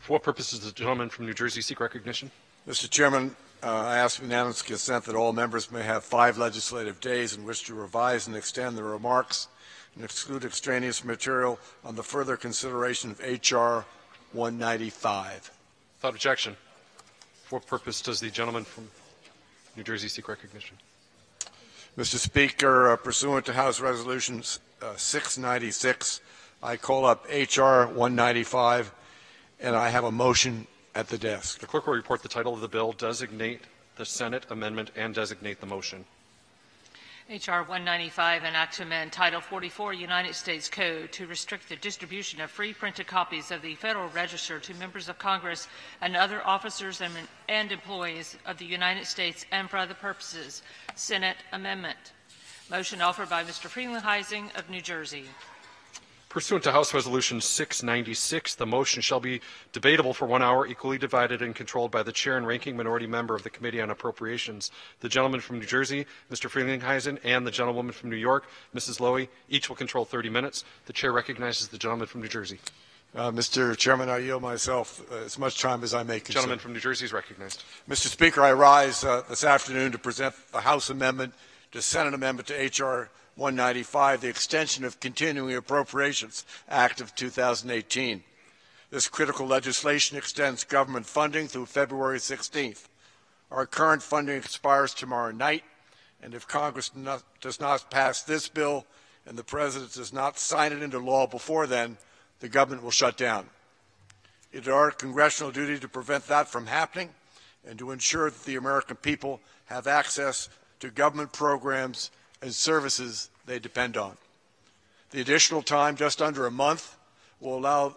For what purpose does the gentleman from New Jersey seek recognition? Mr. Chairman, I ask unanimous consent that all members may have 5 legislative days in which to revise and extend their remarks and exclude extraneous material on the further consideration of H.R. 195. Without objection. For what purpose does the gentleman from New Jersey seek recognition? Mr. Speaker, pursuant to House Resolution 696, I call up H.R. 195, and I have a motion at the desk. The clerk will report the title of the bill, designate the Senate amendment, and designate the motion. H.R. 195, an act to amend Title 44 United States Code to restrict the distribution of free printed copies of the Federal Register to members of Congress and other officers and employees of the United States and for other purposes. Senate amendment. Motion offered by Mr. Frelinghuysen of New Jersey. Pursuant to House Resolution 696, the motion shall be debatable for 1 hour, equally divided and controlled by the chair and ranking minority member of the Committee on Appropriations. The gentleman from New Jersey, Mr. Frelinghuysen, and the gentlewoman from New York, Mrs. Lowey, each will control 30 minutes. The chair recognizes the gentleman from New Jersey. Mr. Chairman, I yield myself as much time as I may consume. Gentleman from New Jersey is recognized. Mr. Speaker, I rise this afternoon to present the House amendment to Senate amendment to H.R. 195, the Extension of Continuing Appropriations Act of 2018. This critical legislation extends government funding through February 16th. Our current funding expires tomorrow night, and if Congress does not pass this bill and the President does not sign it into law before then, the government will shut down. It is our congressional duty to prevent that from happening and to ensure that the American people have access to government programs and services they depend on. The additional time, just under a month, will allow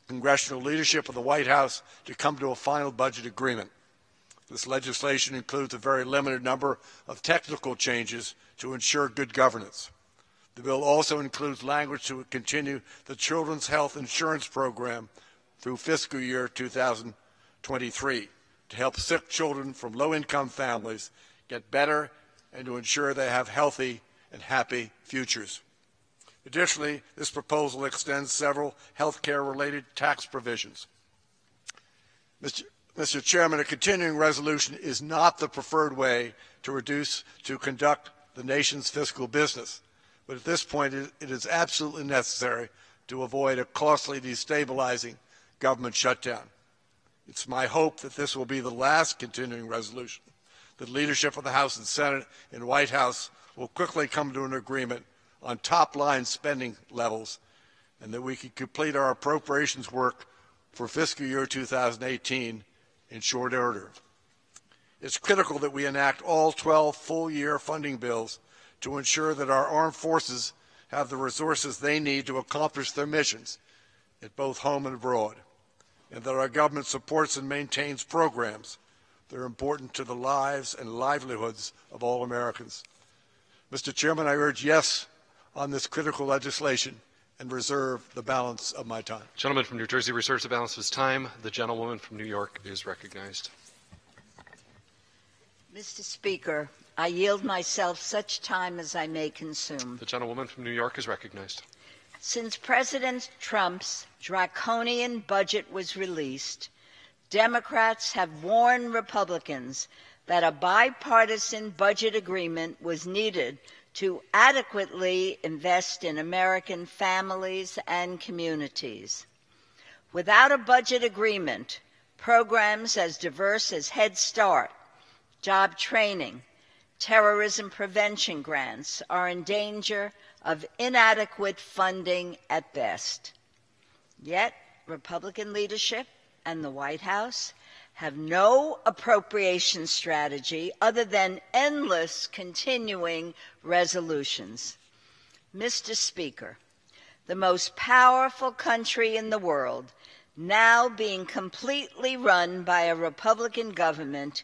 congressional leadership of the White House to come to a final budget agreement. This legislation includes a very limited number of technical changes to ensure good governance. The bill also includes language to continue the Children's Health Insurance Program through fiscal year 2023 to help sick children from low-income families get better and to ensure they have healthy and happy futures. Additionally, this proposal extends several health care-related tax provisions. Mr. Chairman, a continuing resolution is not the preferred way to conduct the nation's fiscal business, but at this point it is absolutely necessary to avoid a costly, destabilizing government shutdown. It's my hope that this will be the last continuing resolution, that leadership of the House and Senate and White House will quickly come to an agreement on top-line spending levels and that we can complete our appropriations work for fiscal year 2018 in short order. It's critical that we enact all 12 full-year funding bills to ensure that our armed forces have the resources they need to accomplish their missions at both home and abroad, and that our government supports and maintains programs that are important to the lives and livelihoods of all Americans. Mr. Chairman, I urge yes on this critical legislation and reserve the balance of my time. The gentleman from New Jersey reserves the balance of his time. The gentlewoman from New York is recognized. Mr. Speaker, I yield myself such time as I may consume. The gentlewoman from New York is recognized. Since President Trump's draconian budget was released, Democrats have warned Republicans that a bipartisan budget agreement was needed to adequately invest in American families and communities. Without a budget agreement, programs as diverse as Head Start, job training, terrorism prevention grants are in danger of inadequate funding at best. Yet, Republican leadership and the White House have no appropriation strategy other than endless continuing resolutions. Mr. Speaker, the most powerful country in the world, now being completely run by a Republican government,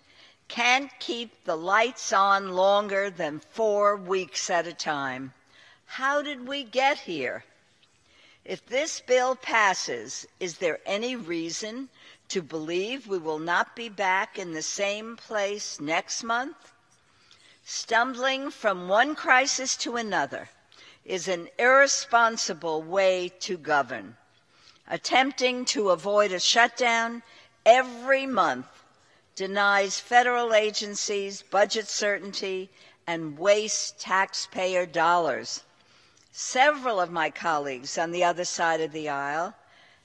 can't keep the lights on longer than 4 weeks at a time. How did we get here? If this bill passes, is there any reason to believe we will not be back in the same place next month? Stumbling from one crisis to another is an irresponsible way to govern. attempting to avoid a shutdown every month denies federal agencies budget certainty and wastes taxpayer dollars. Several of my colleagues on the other side of the aisle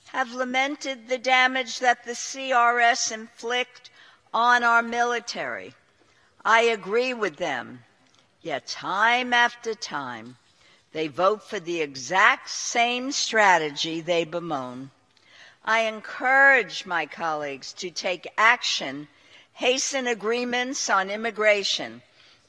have lamented the damage that the CRS inflict on our military. I agree with them, yet time after time, they vote for the exact same strategy they bemoan. I encourage my colleagues to take action, hasten agreements on immigration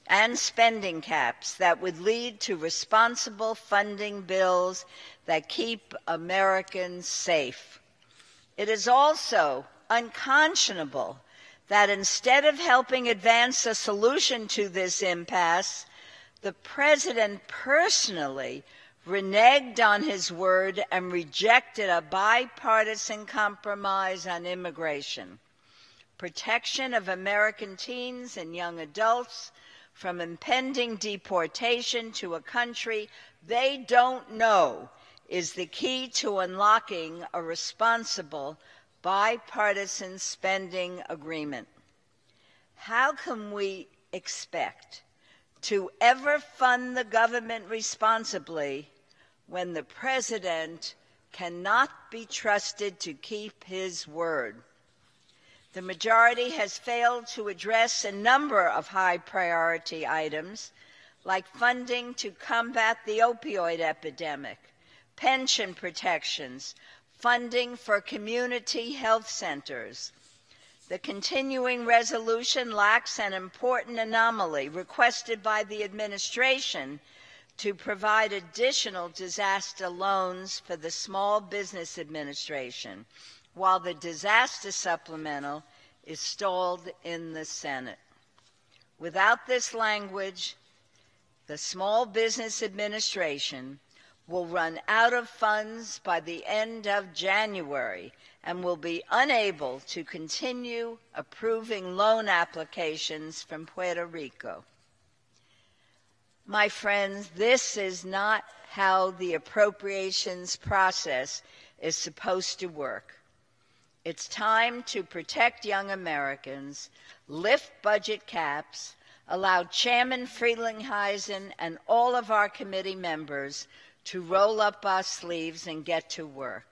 and spending caps that would lead to responsible funding bills that keep Americans safe. It is also unconscionable that instead of helping advance a solution to this impasse, the President personally reneged on his word and rejected a bipartisan compromise on immigration. Protection of American teens and young adults from impending deportation to a country they don't know is the key to unlocking a responsible bipartisan spending agreement. How can we expect to ever fund the government responsibly when the President cannot be trusted to keep his word? The majority has failed to address a number of high priority items, like funding to combat the opioid epidemic, pension protections, funding for community health centers. The continuing resolution lacks an important anomaly requested by the administration to provide additional disaster loans for the Small Business Administration, while the disaster supplemental is stalled in the Senate. Without this language, the Small Business Administration will run out of funds by the end of January and will be unable to continue approving loan applications from Puerto Rico. My friends, this is not how the appropriations process is supposed to work. It's time to protect young Americans, lift budget caps, allow Chairman Frelinghuysen and all of our committee members to roll up our sleeves and get to work.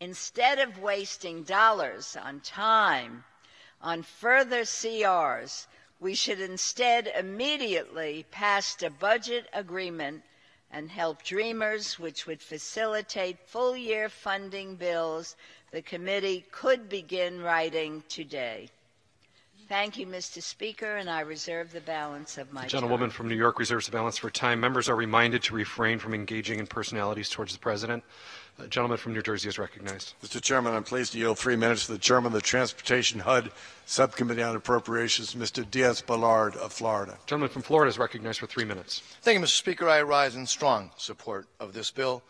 Instead of wasting dollars on time, on further CRs, we should instead immediately pass a budget agreement and help dreamers, which would facilitate full-year funding bills the committee could begin writing today. Thank you, Mr. Speaker, and I reserve the balance of my time. The gentlewoman from New York reserves the balance for time. Members are reminded to refrain from engaging in personalities towards the President. The gentleman from New Jersey is recognized. Mr. Chairman, I'm pleased to yield 3 minutes to the Chairman of the Transportation HUD Subcommittee on Appropriations, Mr. Diaz-Balart of Florida. The gentleman from Florida is recognized for 3 minutes. Thank you, Mr. Speaker. I rise in strong support of this bill.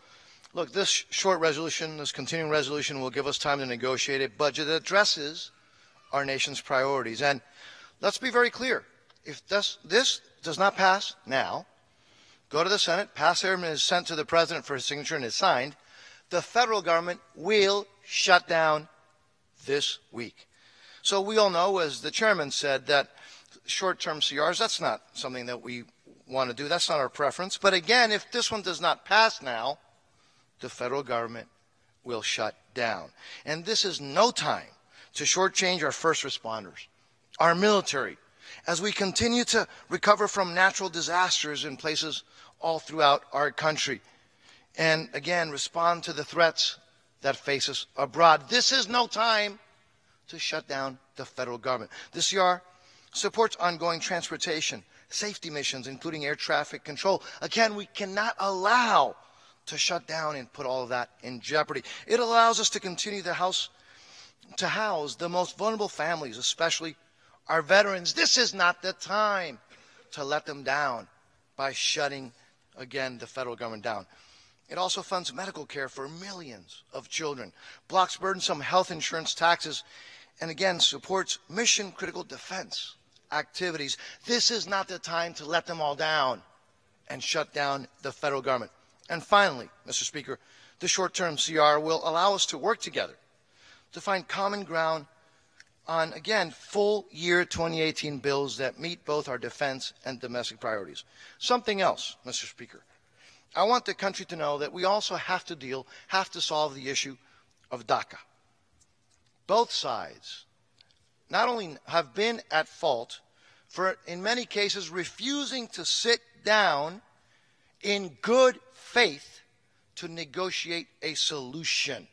Look, this short resolution, this continuing resolution, will give us time to negotiate a budget that addresses our nation's priorities. And let's be very clear. If this does not pass now, go to the Senate, pass it, and is sent to the President for his signature and is signed, the federal government will shut down this week. So we all know, as the chairman said, that short-term CRs, that's not something that we want to do. That's not our preference. But again, if this one does not pass now, the federal government will shut down. And this is no time to shortchange our first responders, our military, as we continue to recover from natural disasters in places all throughout our country. And again, respond to the threats that face us abroad. This is no time to shut down the federal government. This CR supports ongoing transportation, safety missions, including air traffic control. Again, we cannot allow to shut down and put all of that in jeopardy. It allows us to continue to house the most vulnerable families, especially our veterans. This is not the time to let them down by shutting, again, the federal government down. It also funds medical care for millions of children, blocks burdensome health insurance taxes, and again, supports mission-critical defense activities. This is not the time to let them all down and shut down the federal government. And finally, Mr. Speaker, The short-term CR will allow us to work together to find common ground on, again, full year 2018 bills that meet both our defense and domestic priorities. Something else, Mr. Speaker. I want the country to know that we also have to solve the issue of Daca. Both sides not only have been at fault for, in many cases, refusing to sit down in good faith to negotiate a solution.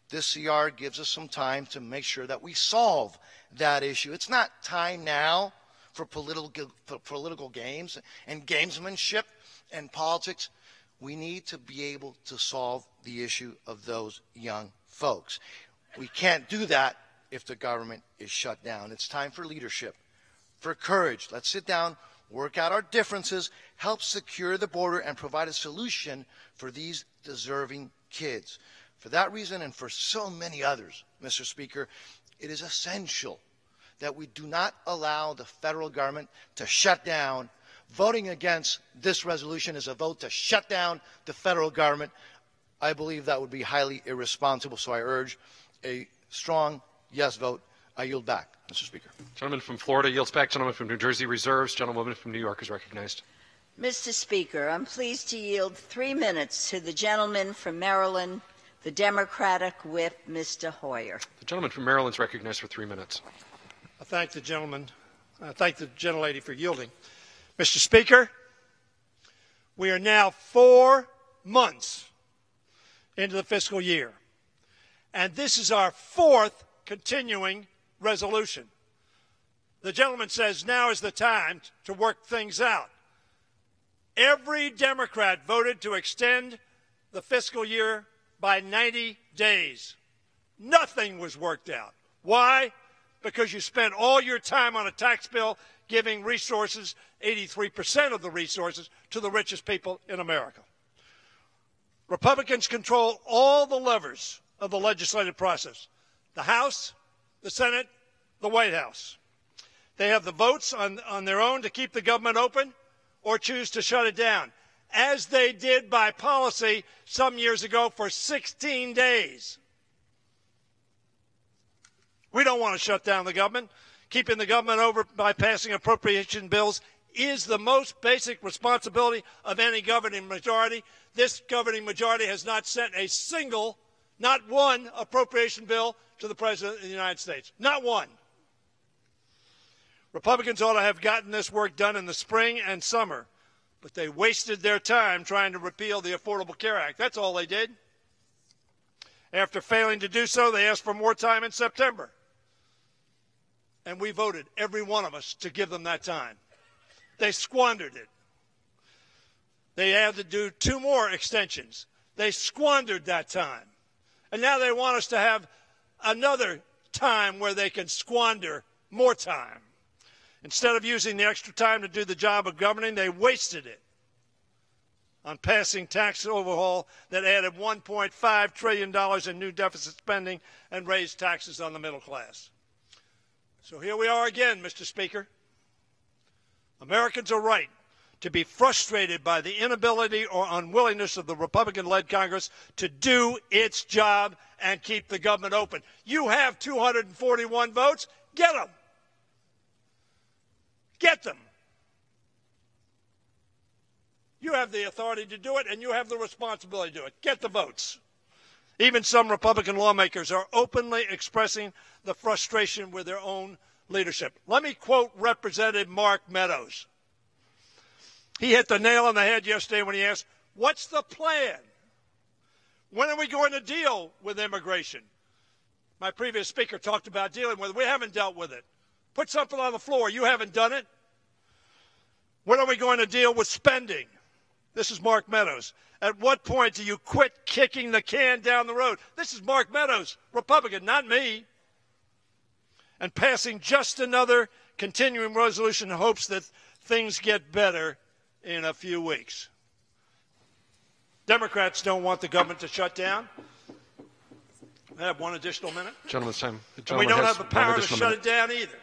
This CR gives us some time to make sure that we solve that issue. It's not time now for political games and gamesmanship and politics. We need to be able to solve the issue of those young folks. We can't do that if the government is shut down. It's time for leadership, for courage. Let's sit down, work out our differences, help secure the border, and provide a solution for these deserving kids. For that reason and for so many others, Mr. Speaker, it is essential that we do not allow the federal government to shut down. Voting against this resolution is a vote to shut down the federal government. I believe that would be highly irresponsible, so I urge a strong yes vote. I yield back, Mr. Speaker. Gentleman from Florida yields back. Gentleman from New Jersey reserves. Gentlewoman from New York is recognized. Mr. Speaker, I'm pleased to yield 3 minutes to the gentleman from Maryland, the Democratic whip, Mr. Hoyer. The gentleman from Maryland is recognized for 3 minutes. I thank the gentleman. I thank the gentlelady for yielding. Mr. Speaker, we are now 4 months into the fiscal year, and this is our 4th continuing resolution. The gentleman says now is the time to work things out. Every Democrat voted to extend the fiscal year by 90 days. Nothing was worked out. Why? Because you spent all your time on a tax bill giving resources, 83% of the resources, to the richest people in America. Republicans control all the levers of the legislative process: the House, the Senate, the White House. They have the votes on their own to keep the government open or choose to shut it down, as they did by policy some years ago for 16 days. We don't want to shut down the government. Keeping the government over by passing appropriation bills is the most basic responsibility of any governing majority. This governing majority has not sent a single, not one, appropriation bill to the President of the United States. Not one. Republicans ought to have gotten this work done in the spring and summer, but they wasted their time trying to repeal the Affordable Care Act. That's all they did. After failing to do so, they asked for more time in September. And we voted, every one of us, to give them that time. They squandered it. They had to do 2 more extensions. They squandered that time. And now they want us to have another time where they can squander more time. Instead of using the extra time to do the job of governing, they wasted it on passing tax overhaul that added $1.5 trillion in new deficit spending and raised taxes on the middle class. So here we are again, Mr. Speaker. Americans are right to be frustrated by the inability or unwillingness of the Republican-led Congress to do its job and keep the government open. You have 241 votes. Get them. Get them. You have the authority to do it, and you have the responsibility to do it. Get the votes. Even some Republican lawmakers are openly expressing the frustration with their own leadership. Let me quote Representative Mark Meadows. He hit the nail on the head yesterday when he asked, what's the plan? When are we going to deal with immigration? My previous speaker talked about dealing with it. We haven't dealt with it. Put something on the floor. You haven't done it. When are we going to deal with spending? This is Mark Meadows. At what point do you quit kicking the can down the road? This is Mark Meadows, Republican, not me. And passing just another continuing resolution in hopes that things get better in a few weeks. Democrats don't want the government to shut down. I have one additional minute. Gentleman's time. And we don't have the power to shut it down either.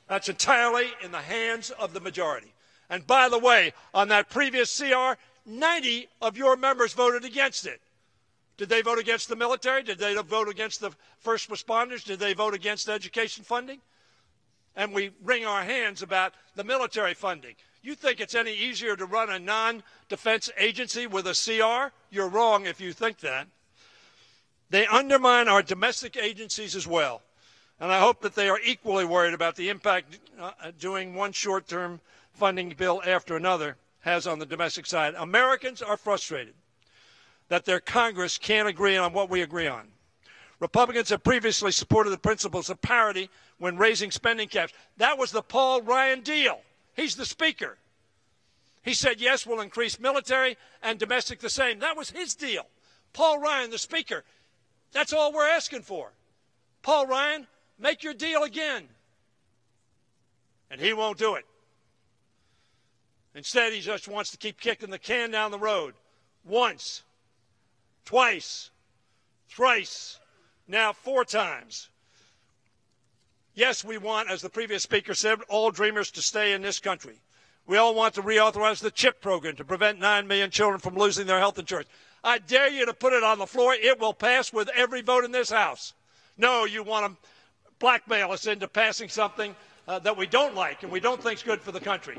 That's entirely in the hands of the majority. And by the way, on that previous CR, 90 of your members voted against it. Did they vote against the military? Did they vote against the first responders? Did they vote against education funding? And we wring our hands about the military funding. You think it's any easier to run a non-defense agency with a CR? You're wrong if you think that. They undermine our domestic agencies as well. And I hope that they are equally worried about the impact doing one short-term funding bill after another has on the domestic side. Americans are frustrated that their Congress can't agree on what we agree on. Republicans have previously supported the principles of parity when raising spending caps. That was the Paul Ryan deal. He's the Speaker. He said, yes, we'll increase military and domestic the same. That was his deal. Paul Ryan, the Speaker. That's all we're asking for. Paul Ryan, make your deal again. And he won't do it. Instead, he just wants to keep kicking the can down the road. Once, twice, thrice, now 4 times. Yes, we want, as the previous speaker said, all dreamers to stay in this country. We all want to reauthorize the CHIP program to prevent 9 million children from losing their health insurance. I dare you to put it on the floor. It will pass with every vote in this House. No, you want to blackmail us into passing something that we don't like and we don't think is good for the country.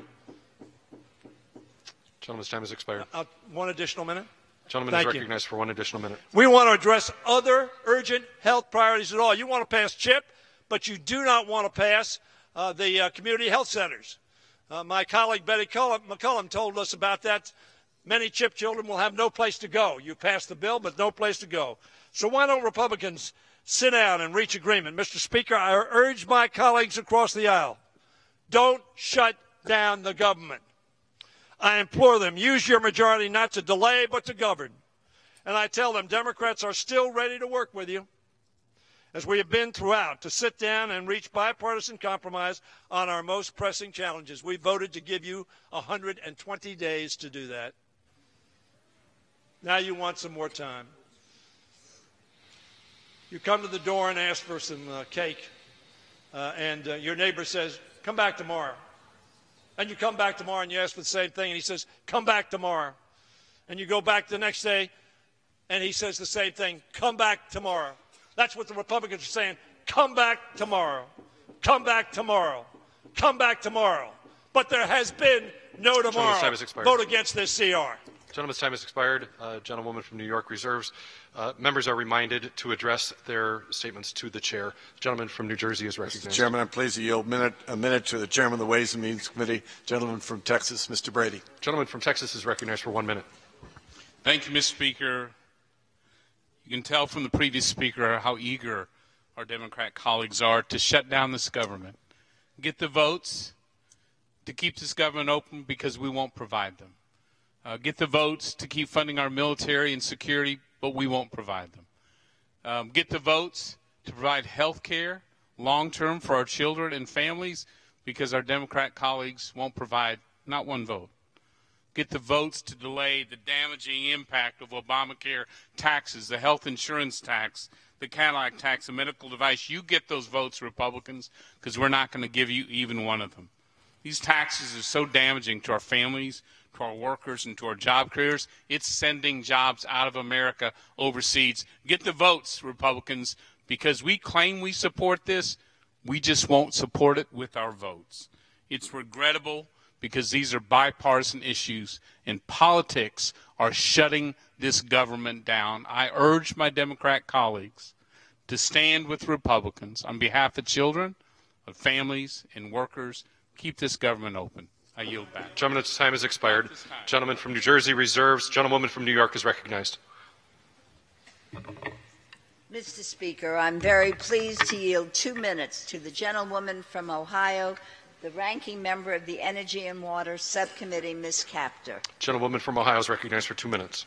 Gentleman's time has expired. 1 additional minute. Gentleman is recognized for 1 additional minute. We want to address other urgent health priorities at all. You want to pass CHIP, but you do not want to pass the community health centers. My colleague Betty McCollum told us about that. Many CHIP children will have no place to go. You pass the bill, but no place to go. So why don't Republicans sit down and reach agreement? Mr. Speaker, I urge my colleagues across the aisle, don't shut down the government. I implore them, use your majority not to delay but to govern. And I tell them, Democrats are still ready to work with you, as we have been throughout, to sit down and reach bipartisan compromise on our most pressing challenges. We voted to give you 120 days to do that. Now you want some more time. You come to the door and ask for some cake, and your neighbor says, come back tomorrow. And you come back tomorrow and you ask for the same thing, and he says, come back tomorrow. And you go back the next day, and he says the same thing, come back tomorrow. That's what the Republicans are saying, come back tomorrow, come back tomorrow, come back tomorrow. But there has been no tomorrow. Time has expired. Vote against this CR. Gentleman's time has expired. Gentlewoman from New York reserves. Members are reminded to address their statements to the chair. The gentleman from New Jersey is recognized. Mr. Chairman, I'm pleased to yield a minute to the chairman of the Ways and Means Committee, gentleman from Texas, Mr. Brady. Gentleman from Texas is recognized for 1 minute. Thank you, Mr. Speaker. You can tell from the previous speaker how eager our Democrat colleagues are to shut down this government. Get the votes to keep this government open because we won't provide them. Get the votes to keep funding our military and security, but we won't provide them. Get the votes to provide health care long-term for our children and families because our Democrat colleagues won't provide not one vote. Get the votes to delay the damaging impact of Obamacare taxes, the health insurance tax, the Cadillac tax, the medical device. You get those votes, Republicans, because we're not going to give you even one of them. These taxes are so damaging to our families, to our workers, and to our job careers. It's sending jobs out of America overseas. Get the votes, Republicans, because we claim we support this. We just won't support it with our votes. It's regrettable because these are bipartisan issues, and politics are shutting this government down. I urge my Democrat colleagues to stand with Republicans on behalf of children, of families, and workers. Keep this government open. I yield back. Gentleman's time has expired. Gentleman from New Jersey reserves. Gentlewoman from New York is recognized. Mr. Speaker, I'm very pleased to yield 2 minutes to the gentlewoman from Ohio, the ranking member of the Energy and Water Subcommittee, Ms. Capter. Gentlewoman from Ohio is recognized for 2 minutes.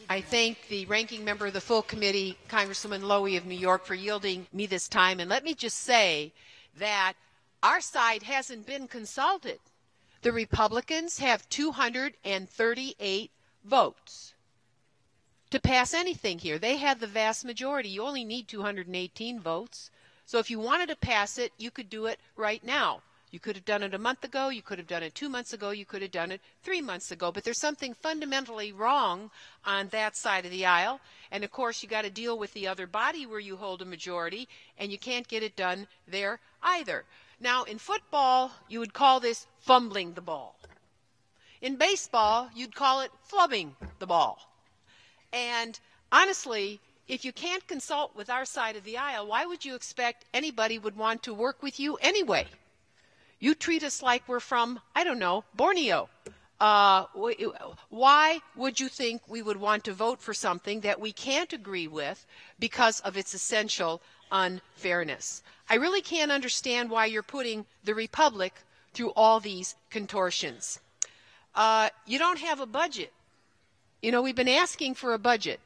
I thank the ranking member of the full committee, Congresswoman Lowey of New York, for yielding me this time. And let me just say that our side hasn't been consulted. The Republicans have 238 votes to pass anything here. They have the vast majority. You only need 218 votes. So if you wanted to pass it, you could do it right now. You could have done it a month ago, you could have done it 2 months ago, you could have done it 3 months ago, but there's something fundamentally wrong on that side of the aisle. And of course, you got to deal with the other body where you hold a majority, and you can't get it done there either. Now, in football, you would call this fumbling the ball. In baseball, you'd call it flubbing the ball. And honestly, if you can't consult with our side of the aisle, why would you expect anybody would want to work with you anyway? You treat us like we're from, I don't know, Borneo. Why would you think we would want to vote for something that we can't agree with because of its essential unfairness? I really can't understand why you're putting the Republic through all these contortions. You don't have a budget. You know, we've been asking for a budget.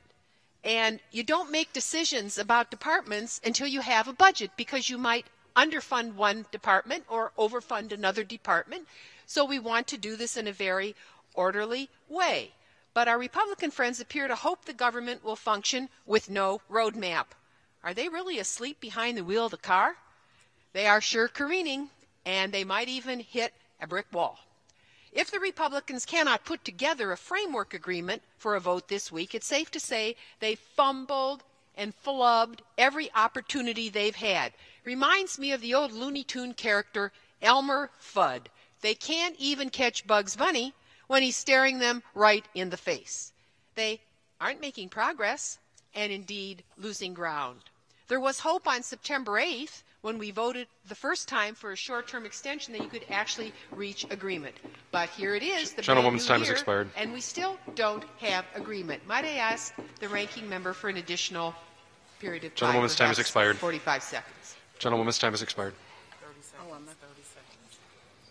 And you don't make decisions about departments until you have a budget, because you might underfund one department or overfund another department. So we want to do this in a very orderly way. But our Republican friends appear to hope the government will function with no roadmap. Are they really asleep behind the wheel of the car? They are sure careening, and they might even hit a brick wall. If the Republicans cannot put together a framework agreement for a vote this week, it's safe to say they fumbled and flubbed every opportunity they've had. Reminds me of the old Looney Tune character Elmer Fudd. They can't even catch Bugs Bunny when he's staring them right in the face. They aren't making progress, and indeed losing ground. There was hope on September 8th when we voted the first time for a short-term extension that you could actually reach agreement. But here it is, the Gentlewoman's time has expired, and we still don't have agreement. Might I ask the ranking member for an additional period of time? Gentlewoman's time has expired. 45 seconds. Gentlewoman's time has expired.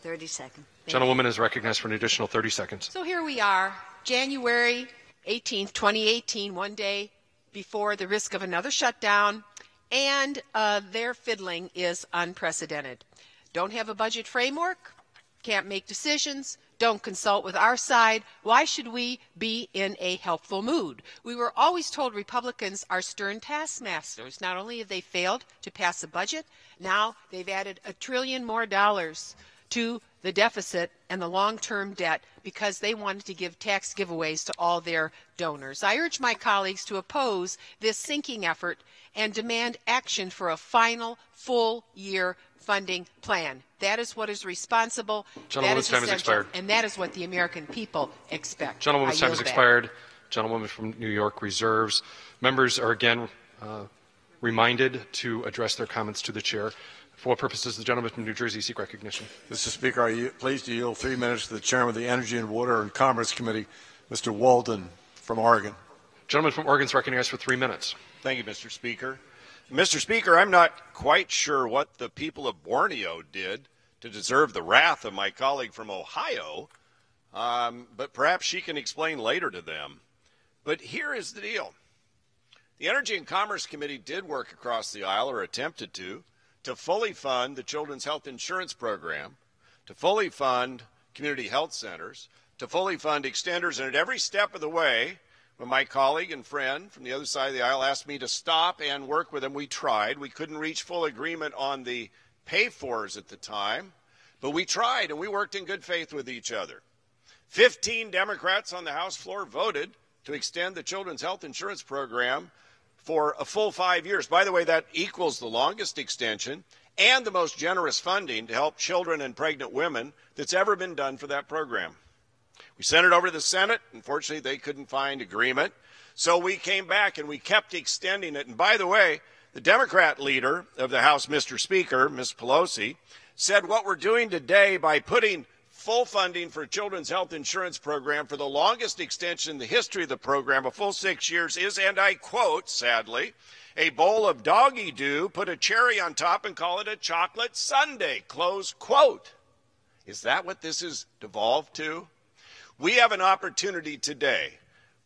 30 seconds. Gentlewoman is recognized for an additional 30 seconds. So here we are, January 18th, 2018, one day before the risk of another shutdown, and their fiddling is unprecedented. Don't have a budget framework, can't make decisions, don't consult with our side. Why should we be in a helpful mood? We were always told Republicans are stern taskmasters. Not only have they failed to pass a budget, now they've added $1 trillion more to the deficit and the long-term debt because they wanted to give tax giveaways to all their donors. I urge my colleagues to oppose this sinking effort and demand action for a final full-year funding plan. That is what is responsible, that is essential, and that is what the American people expect. Gentlewoman's time has expired. Gentlewoman from New York reserves. Members are again reminded to address their comments to the chair. For what purpose does the gentleman from New Jersey seek recognition? Mr. Speaker, are you pleased to yield 3 minutes to the Chairman of the Energy and Water and Commerce Committee, Mr. Walden from Oregon? Gentleman from Oregon is recognized for 3 minutes. Thank you, Mr. Speaker. Mr. Speaker, I'm not quite sure what the people of Borneo did to deserve the wrath of my colleague from Ohio, but perhaps she can explain later to them. But here is the deal. The Energy and Commerce Committee did work across the aisle, or attempted to fully fund the Children's Health Insurance Program, to fully fund community health centers, to fully fund extenders, and at every step of the way, when my colleague and friend from the other side of the aisle asked me to stop and work with them, we tried. We couldn't reach full agreement on the pay-fors at the time, but we tried, and we worked in good faith with each other. 15 Democrats on the House floor voted to extend the Children's Health Insurance Program for a full 5 years. By the way, that equals the longest extension and the most generous funding to help children and pregnant women that's ever been done for that program. We sent it over to the Senate. Unfortunately, they couldn't find agreement. So we came back and we kept extending it. And by the way, the Democrat leader of the House, Mr. Speaker, Ms. Pelosi, said what we're doing today by putting full funding for Children's Health Insurance Program for the longest extension in the history of the program, a full 6 years, is, and I quote, sadly, a bowl of doggy-doo, put a cherry on top and call it a chocolate sundae, close quote. Is that what this has devolved to? We have an opportunity today,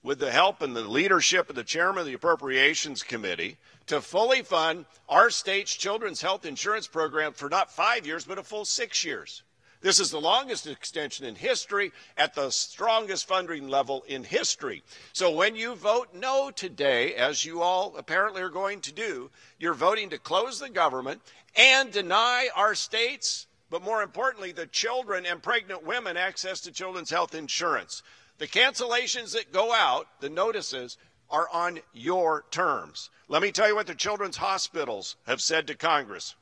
with the help and the leadership of the chairman of the Appropriations Committee, to fully fund our state's Children's Health Insurance Program for not 5 years, but a full 6 years. This is the longest extension in history at the strongest funding level in history. So when you vote no today, as you all apparently are going to do, you're voting to close the government and deny our states but more importantly, the children and pregnant women access to children's health insurance. The cancellations that go out, the notices, are on your terms. Let me tell you what the children's hospitals have said to Congress.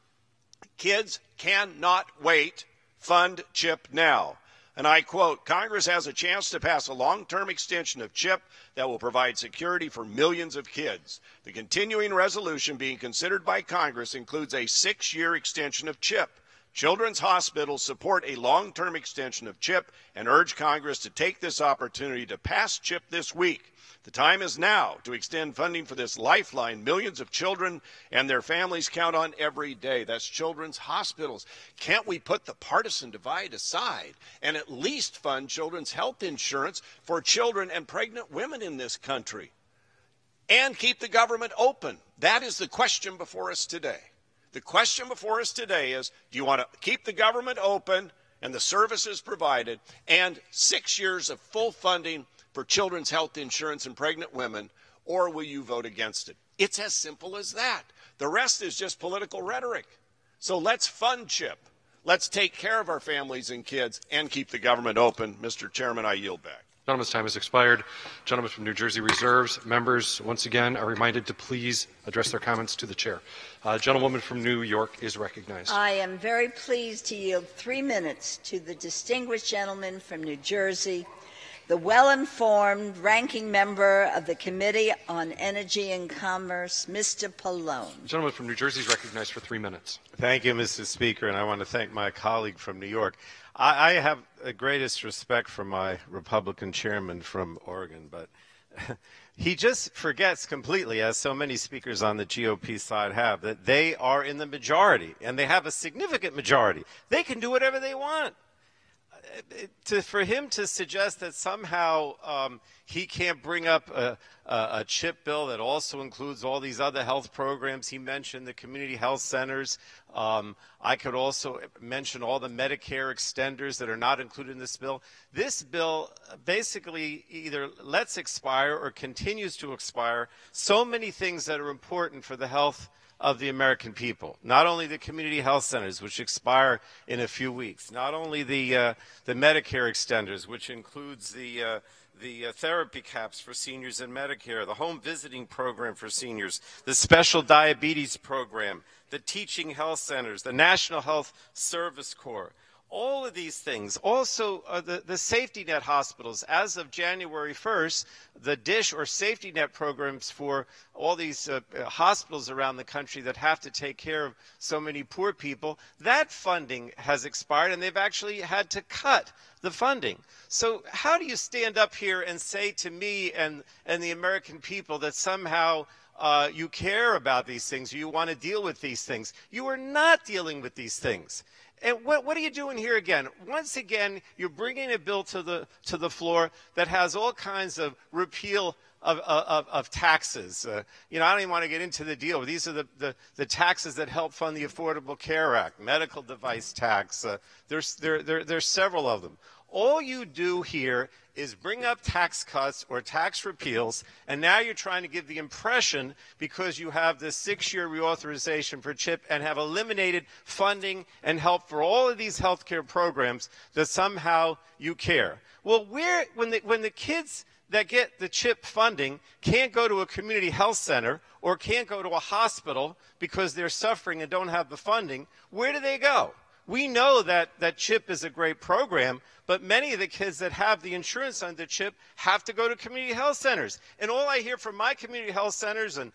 Kids cannot wait. Fund CHIP now. And I quote, Congress has a chance to pass a long-term extension of CHIP that will provide security for millions of kids. The continuing resolution being considered by Congress includes a 6-year extension of CHIP. Children's hospitals support a long-term extension of CHIP and urge Congress to take this opportunity to pass CHIP this week. The time is now to extend funding for this lifeline millions of children and their families count on every day. That's children's hospitals. Can't we put the partisan divide aside and at least fund children's health insurance for children and pregnant women in this country? And keep the government open? That is the question before us today. The question before us today is, do you want to keep the government open and the services provided and 6 years of full funding for children's health insurance and pregnant women, or will you vote against it? It's as simple as that. The rest is just political rhetoric. So let's fund CHIP. Let's take care of our families and kids and keep the government open. Mr. Chairman, I yield back. Gentleman's time has expired. Gentleman from New Jersey reserves. Members, once again, are reminded to please address their comments to the chair. Gentlewoman from New York is recognized. I am very pleased to yield 3 minutes to the distinguished gentleman from New Jersey, the well-informed ranking member of the Committee on Energy and Commerce, Mr. Pallone. The gentleman from New Jersey is recognized for 3 minutes. Thank you, Mr. Speaker, and I want to thank my colleague from New York. I have the greatest respect for my Republican chairman from Oregon, but he just forgets completely, as so many speakers on the GOP side have, that they are in the majority, and they have a significant majority. They can do whatever they want. For him to suggest that somehow he can't bring up a CHIP bill that also includes all these other health programs he mentioned, the community health centers. I could also mention all the Medicare extenders that are not included in this bill. This bill basically either lets expire or continues to expire so many things that are important for the health of the American people. Not only the community health centers, which expire in a few weeks, not only the Medicare extenders, which includes the therapy caps for seniors in Medicare, the home visiting program for seniors, the special diabetes program, the teaching health centers, the National Health Service Corps. All of these things, also the safety net hospitals. As of January 1st, the DISH or safety net programs for all these hospitals around the country that have to take care of so many poor people, that funding has expired, and they've actually had to cut the funding. So how do you stand up here and say to me and the American people that somehow you care about these things, or you want to deal with these things? You are not dealing with these things. And what are you doing here again? Once again, you're bringing a bill to the floor that has all kinds of repeal of taxes. I don't even want to get into the deal. These are the taxes that help fund the Affordable Care Act, medical device tax. There's several of them. All you do here is bring up tax cuts or tax repeals, and now you're trying to give the impression, because you have this 6-year reauthorization for CHIP and have eliminated funding and help for all of these health care programs, that somehow you care. Well, when the kids that get the CHIP funding can't go to a community health center or can't go to a hospital because they're suffering and don't have the funding, where do they go? We know that CHIP is a great program, but many of the kids that have the insurance under CHIP have to go to community health centers. And all I hear from my community health centers and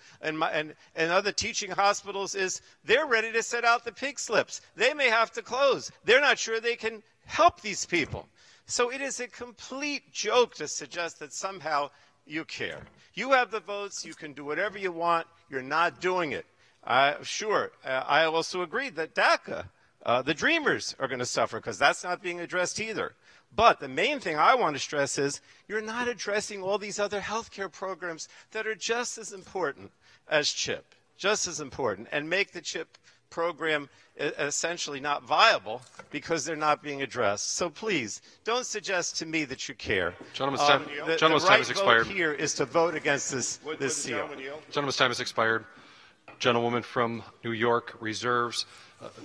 other teaching hospitals is they're ready to set out the pig slips. They may have to close. They're not sure they can help these people. So it is a complete joke to suggest that somehow you care. You have the votes. You can do whatever you want. You're not doing it. Sure, I also agree that Daca, the Dreamers are going to suffer, because that's not being addressed either. But the main thing I want to stress is you're not addressing all these other health care programs that are just as important as CHIP, just as important, and make the CHIP program essentially not viable because they're not being addressed. So please, don't suggest to me that you care. Gentleman's time the has expired. Vote here is to vote against this seal. Gentleman's time has expired. Gentlewoman from New York reserves.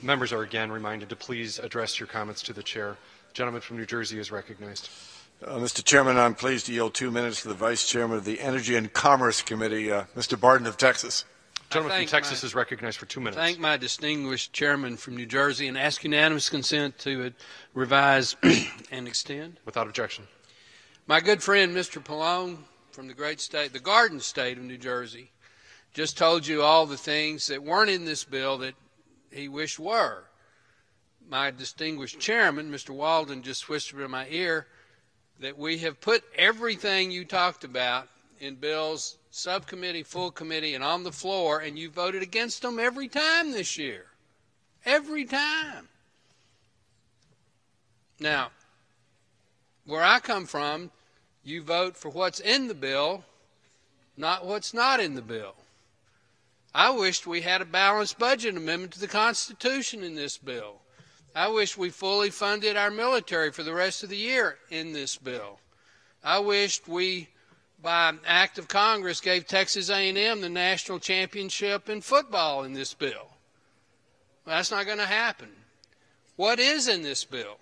Members are again reminded to please address your comments to the chair. The gentleman from New Jersey is recognized. Mr. Chairman, I'm pleased to yield 2 minutes to the Vice Chairman of the Energy and Commerce Committee, Mr. Barton of Texas. Gentleman from Texas is recognized for 2 minutes. Thank my distinguished chairman from New Jersey and ask unanimous consent to revise and extend. Without objection. My good friend, Mr. Pallone, from the great state, the Garden State of New Jersey, just told you all the things that weren't in this bill that he wished were. My distinguished chairman, Mr. Walden, just whispered in my ear that we have put everything you talked about in bills, subcommittee, full committee, and on the floor, and you voted against them every time this year. Every time. Now, where I come from, you vote for what's in the bill, not what's not in the bill. I wished we had a balanced budget amendment to the Constitution in this bill. I wish we fully funded our military for the rest of the year in this bill. I wished we, by an act of Congress, gave Texas A&M the national championship in football in this bill. Well, that's not going to happen. What is in this bill?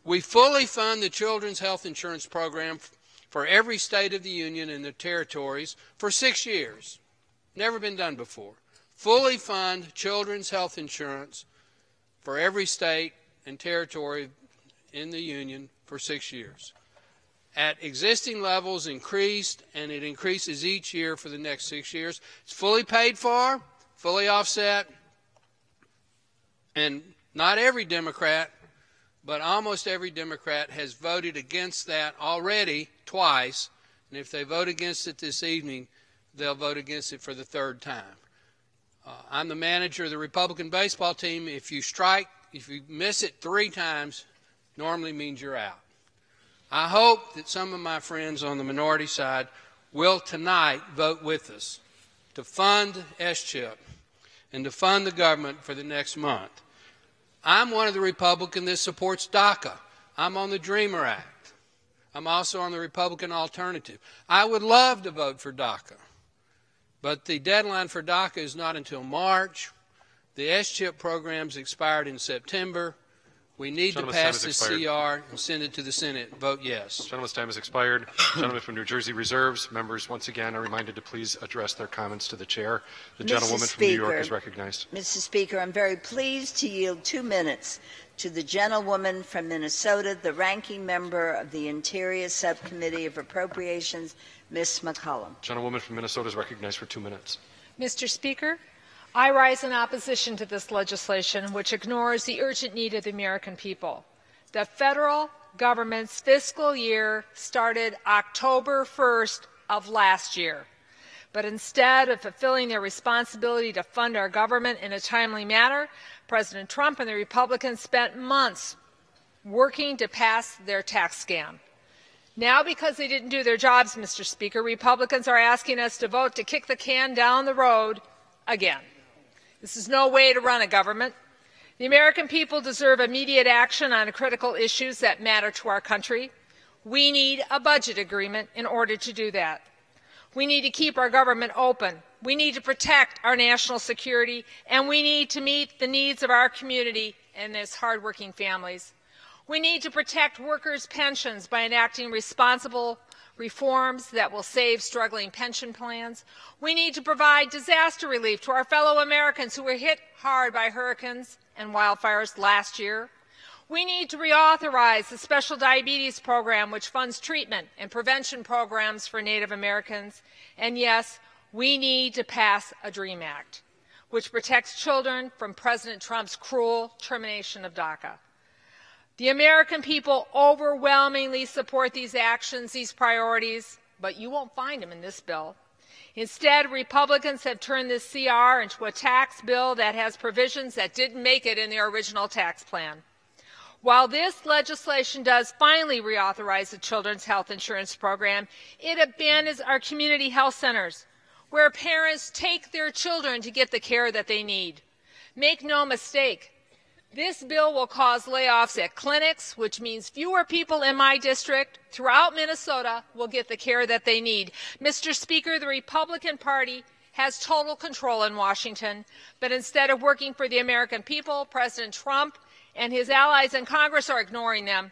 We fully fund the Children's Health Insurance Program for every state of the Union and the territories for 6 years. Never been done before. Fully fund children's health insurance for every state and territory in the Union for 6 years. At existing levels increased, and it increases each year for the next 6 years. It's fully paid for, fully offset, and not every Democrat, but almost every Democrat has voted against that already twice, and if they vote against it this evening, they'll vote against it for the third time. I'm the manager of the Republican baseball team. If you miss it 3 times, normally means you're out. I hope that some of my friends on the minority side will tonight vote with us to fund SCHIP and to fund the government for the next month. I'm one of the Republicans that supports Daca. I'm on the DREAMER Act. I'm also on the Republican alternative. I would love to vote for Daca. But the deadline for Daca is not until March. The SCHIP program's expired in September. We need to pass this CR and send it to the Senate. Vote yes. Gentleman's time has expired. Gentleman from New Jersey reserves. Members, once again, are reminded to please address their comments to the chair. The gentlewoman from New York is recognized. Mr. Speaker, I'm very pleased to yield 2 minutes to the gentlewoman from Minnesota, the ranking member of the Interior Subcommittee of Appropriations, Ms. McCollum. Gentlewoman from Minnesota is recognized for 2 minutes. Mr. Speaker, I rise in opposition to this legislation, which ignores the urgent need of the American people. The federal government's fiscal year started October 1st of last year. But instead of fulfilling their responsibility to fund our government in a timely manner, President Trump and the Republicans spent months working to pass their tax scam. Now, because they didn't do their jobs, Mr. Speaker, Republicans are asking us to vote to kick the can down the road again. This is no way to run a government. The American people deserve immediate action on critical issues that matter to our country. We need a budget agreement in order to do that. We need to keep our government open. We need to protect our national security, and we need to meet the needs of our community and its hardworking families. We need to protect workers' pensions by enacting responsible reforms that will save struggling pension plans. We need to provide disaster relief to our fellow Americans who were hit hard by hurricanes and wildfires last year. We need to reauthorize the Special Diabetes Program, which funds treatment and prevention programs for Native Americans. And yes, we need to pass a DREAM Act, which protects children from President Trump's cruel termination of Daca. The American people overwhelmingly support these actions, these priorities, but you won't find them in this bill. Instead, Republicans have turned this CR into a tax bill that has provisions that didn't make it in their original tax plan. While this legislation does finally reauthorize the Children's Health Insurance Program, it abandons our community health centers, where parents take their children to get the care that they need. Make no mistake, this bill will cause layoffs at clinics, which means fewer people in my district throughout Minnesota will get the care that they need. Mr. Speaker, the Republican Party has total control in Washington, but instead of working for the American people, President Trump and his allies in Congress are ignoring them.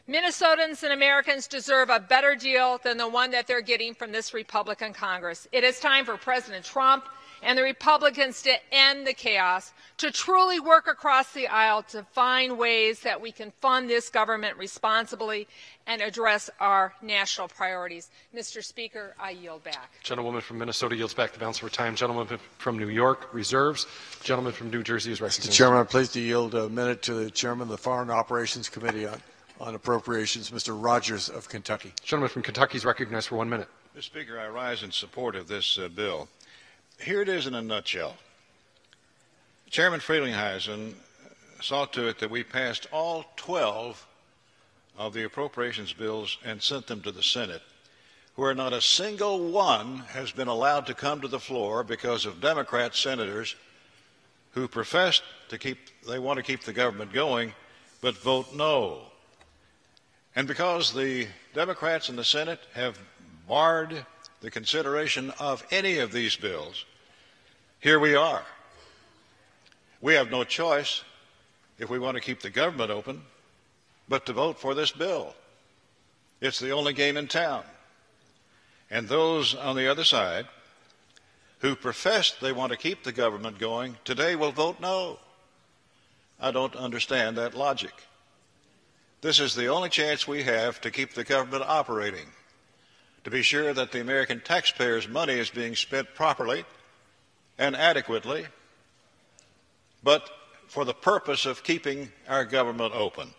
Minnesotans and Americans deserve a better deal than the one that they're getting from this Republican Congress. It is time for President Trump and the Republicans to end the chaos, to truly work across the aisle to find ways that we can fund this government responsibly and address our national priorities. Mr. Speaker, I yield back. Gentlewoman from Minnesota yields back the balance of her time. Gentleman from New York reserves. Gentleman from New Jersey is recognized. Mr. Chairman, I'm pleased to yield a minute to the Chairman of the Foreign Operations Committee on Appropriations, Mr. Rogers of Kentucky. Gentleman from Kentucky is recognized for 1 minute. Mr. Speaker, I rise in support of this bill. Here it is in a nutshell. Chairman Frelinghuysen saw to it that we passed all 12 of the appropriations bills and sent them to the Senate, where not a single one has been allowed to come to the floor because of Democrat senators who profess they want to keep the government going, but vote no. And because the Democrats in the Senate have barred the consideration of any of these bills, here we are. We have no choice, if we want to keep the government open, but to vote for this bill. It's the only game in town. And those on the other side who profess they want to keep the government going today will vote no. I don't understand that logic. This is the only chance we have to keep the government operating, to be sure that the American taxpayers' money is being spent properly and adequately, but for the purpose of keeping our government open.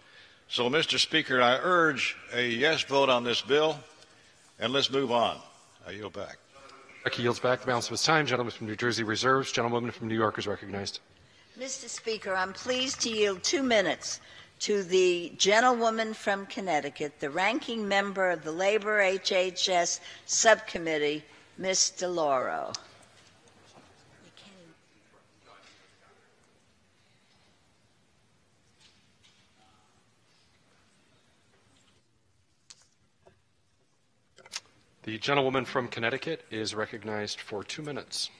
So, Mr. Speaker, I urge a yes vote on this bill, and let's move on. I yield back. He yields back the balance of his time. Gentleman from New Jersey reserves. Gentlewoman from New York is recognized. Mr. Speaker, I'm pleased to yield 2 minutes to the gentlewoman from Connecticut, the ranking member of the Labor HHS Subcommittee, Ms. DeLauro. The gentlewoman from Connecticut is recognized for 2 minutes.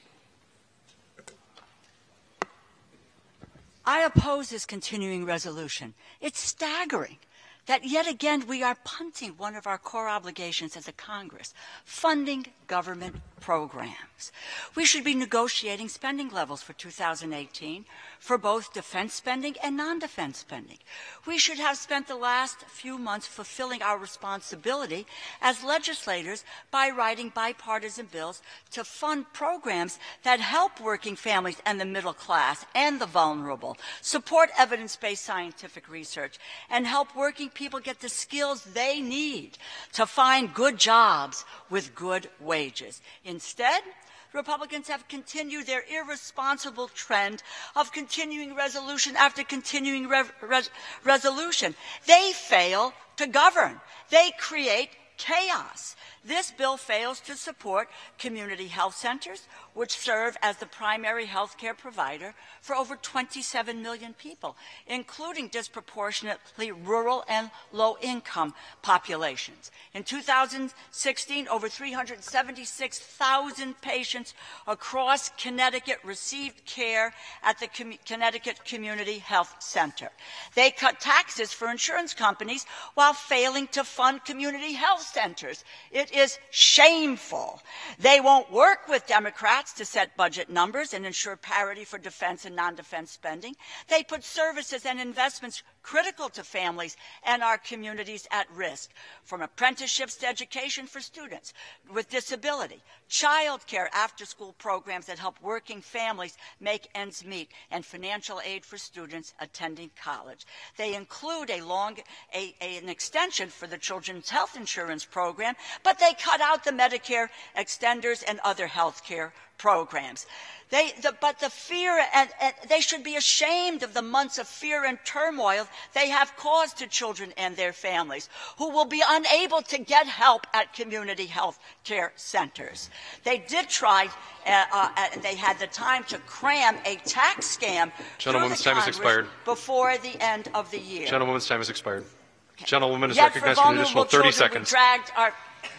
I oppose this continuing resolution. It's staggering that yet again we are punting one of our core obligations as a Congress, funding government programs. We should be negotiating spending levels for 2018 for both defense spending and non-defense spending. We should have spent the last few months fulfilling our responsibility as legislators by writing bipartisan bills to fund programs that help working families and the middle class and the vulnerable, support evidence-based scientific research, and help working people get the skills they need to find good jobs with good wages. Instead, Republicans have continued their irresponsible trend of continuing resolution after continuing resolution. They fail to govern. They create chaos. This bill fails to support community health centers, which serve as the primary health care provider for over 27 million people, including disproportionately rural and low-income populations. In 2016, over 376,000 patients across Connecticut received care at the Connecticut Community Health Center. They cut taxes for insurance companies while failing to fund community health centers. It is shameful. They won't work with Democrats to set budget numbers and ensure parity for defense and non-defense spending. They put services and investments critical to families and our communities at risk, from apprenticeships to education for students with disability, child care after-school programs that help working families make ends meet, and financial aid for students attending college. They include an extension for the Children's Health Insurance Program, but they cut out the Medicare extenders and other health care programs. But the fear, and they should be ashamed of the months of fear and turmoil they have caused to children and their families, who will be unable to get help at community health care centers. They did try, they had the time to cram a tax scam through the Congress before the end of the year. Gentlewoman's time has expired. Gentlewoman is Yet for recognized for an additional vulnerable 30 children, seconds. We dragged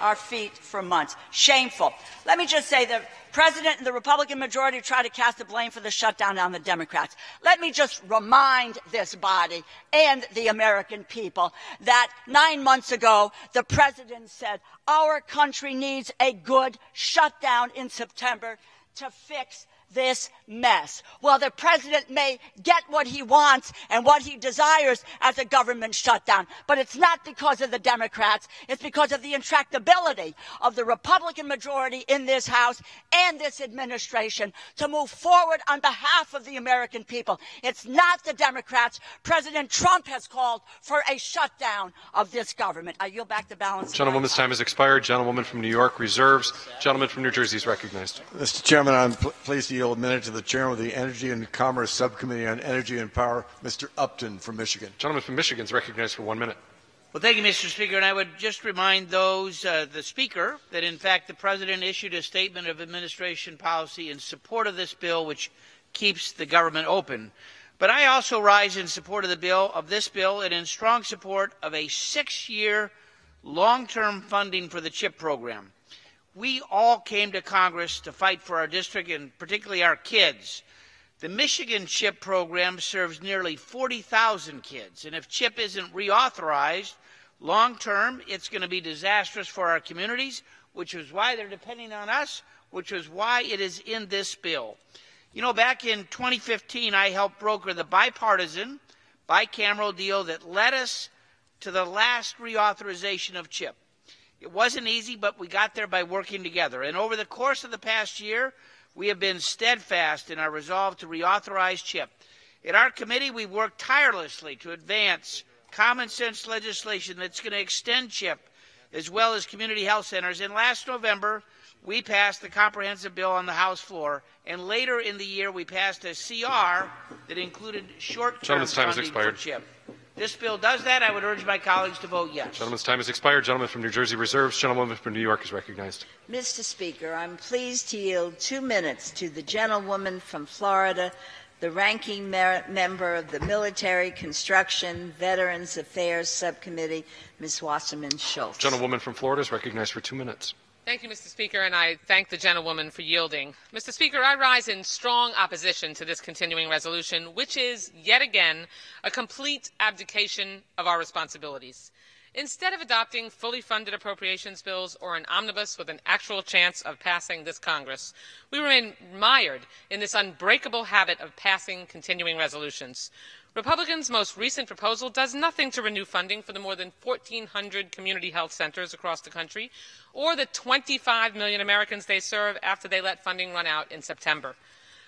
our feet for months. Shameful. Let me just say the President and the Republican majority try to cast the blame for the shutdown on the Democrats. Let me just remind this body and the American people that 9 months ago, the President said our country needs a good shutdown in September to fix this mess. Well, the President may get what he wants and what he desires as a government shutdown, but it's not because of the Democrats. It's because of the intractability of the Republican majority in this House and this administration to move forward on behalf of the American people. It's not the Democrats. President Trump has called for a shutdown of this government. I yield back the balance. Gentlewoman's time has expired. Gentlewoman from New York reserves. Gentleman from New Jersey is recognized. Mr. Chairman, I'm pleased to yield a minute to the Chairman of the Energy and Commerce Subcommittee on Energy and Power, Mr. Upton from Michigan. Gentleman from Michigan is recognized for 1 minute. Well, thank you, Mr. Speaker. And I would just remind those, the Speaker, that in fact the President issued a statement of administration policy in support of this bill, which keeps the government open. But I also rise in support of this bill, and in strong support of a 6-year long-term funding for the CHIP program. We all came to Congress to fight for our district and particularly our kids. The Michigan CHIP program serves nearly 40,000 kids, and if CHIP isn't reauthorized long-term, it's going to be disastrous for our communities, which is why they're depending on us, which is why it is in this bill. You know, back in 2015, I helped broker the bipartisan, bicameral deal that led us to the last reauthorization of CHIP. It wasn't easy, but we got there by working together. And over the course of the past year, we have been steadfast in our resolve to reauthorize CHIP. In our committee, we worked tirelessly to advance common sense legislation that's going to extend CHIP, as well as community health centers. And last November, we passed the comprehensive bill on the House floor. And later in the year, we passed a CR that included short-term funding for CHIP. This bill does that. I would urge my colleagues to vote yes. Gentleman's time has expired. Gentleman from New Jersey reserves. Gentlewoman from New York is recognized. Mr. Speaker, I'm pleased to yield 2 minutes to the gentlewoman from Florida, the ranking member of the Military Construction Veterans Affairs Subcommittee, Ms. Wasserman Schultz. Gentlewoman from Florida is recognized for 2 minutes. Thank you, Mr. Speaker, and I thank the gentlewoman for yielding. Mr. Speaker, I rise in strong opposition to this continuing resolution, which is, yet again, a complete abdication of our responsibilities. Instead of adopting fully funded appropriations bills or an omnibus with an actual chance of passing this Congress, we remain mired in this unbreakable habit of passing continuing resolutions. Republicans' most recent proposal does nothing to renew funding for the more than 1,400 community health centers across the country or the 25 million Americans they serve after they let funding run out in September.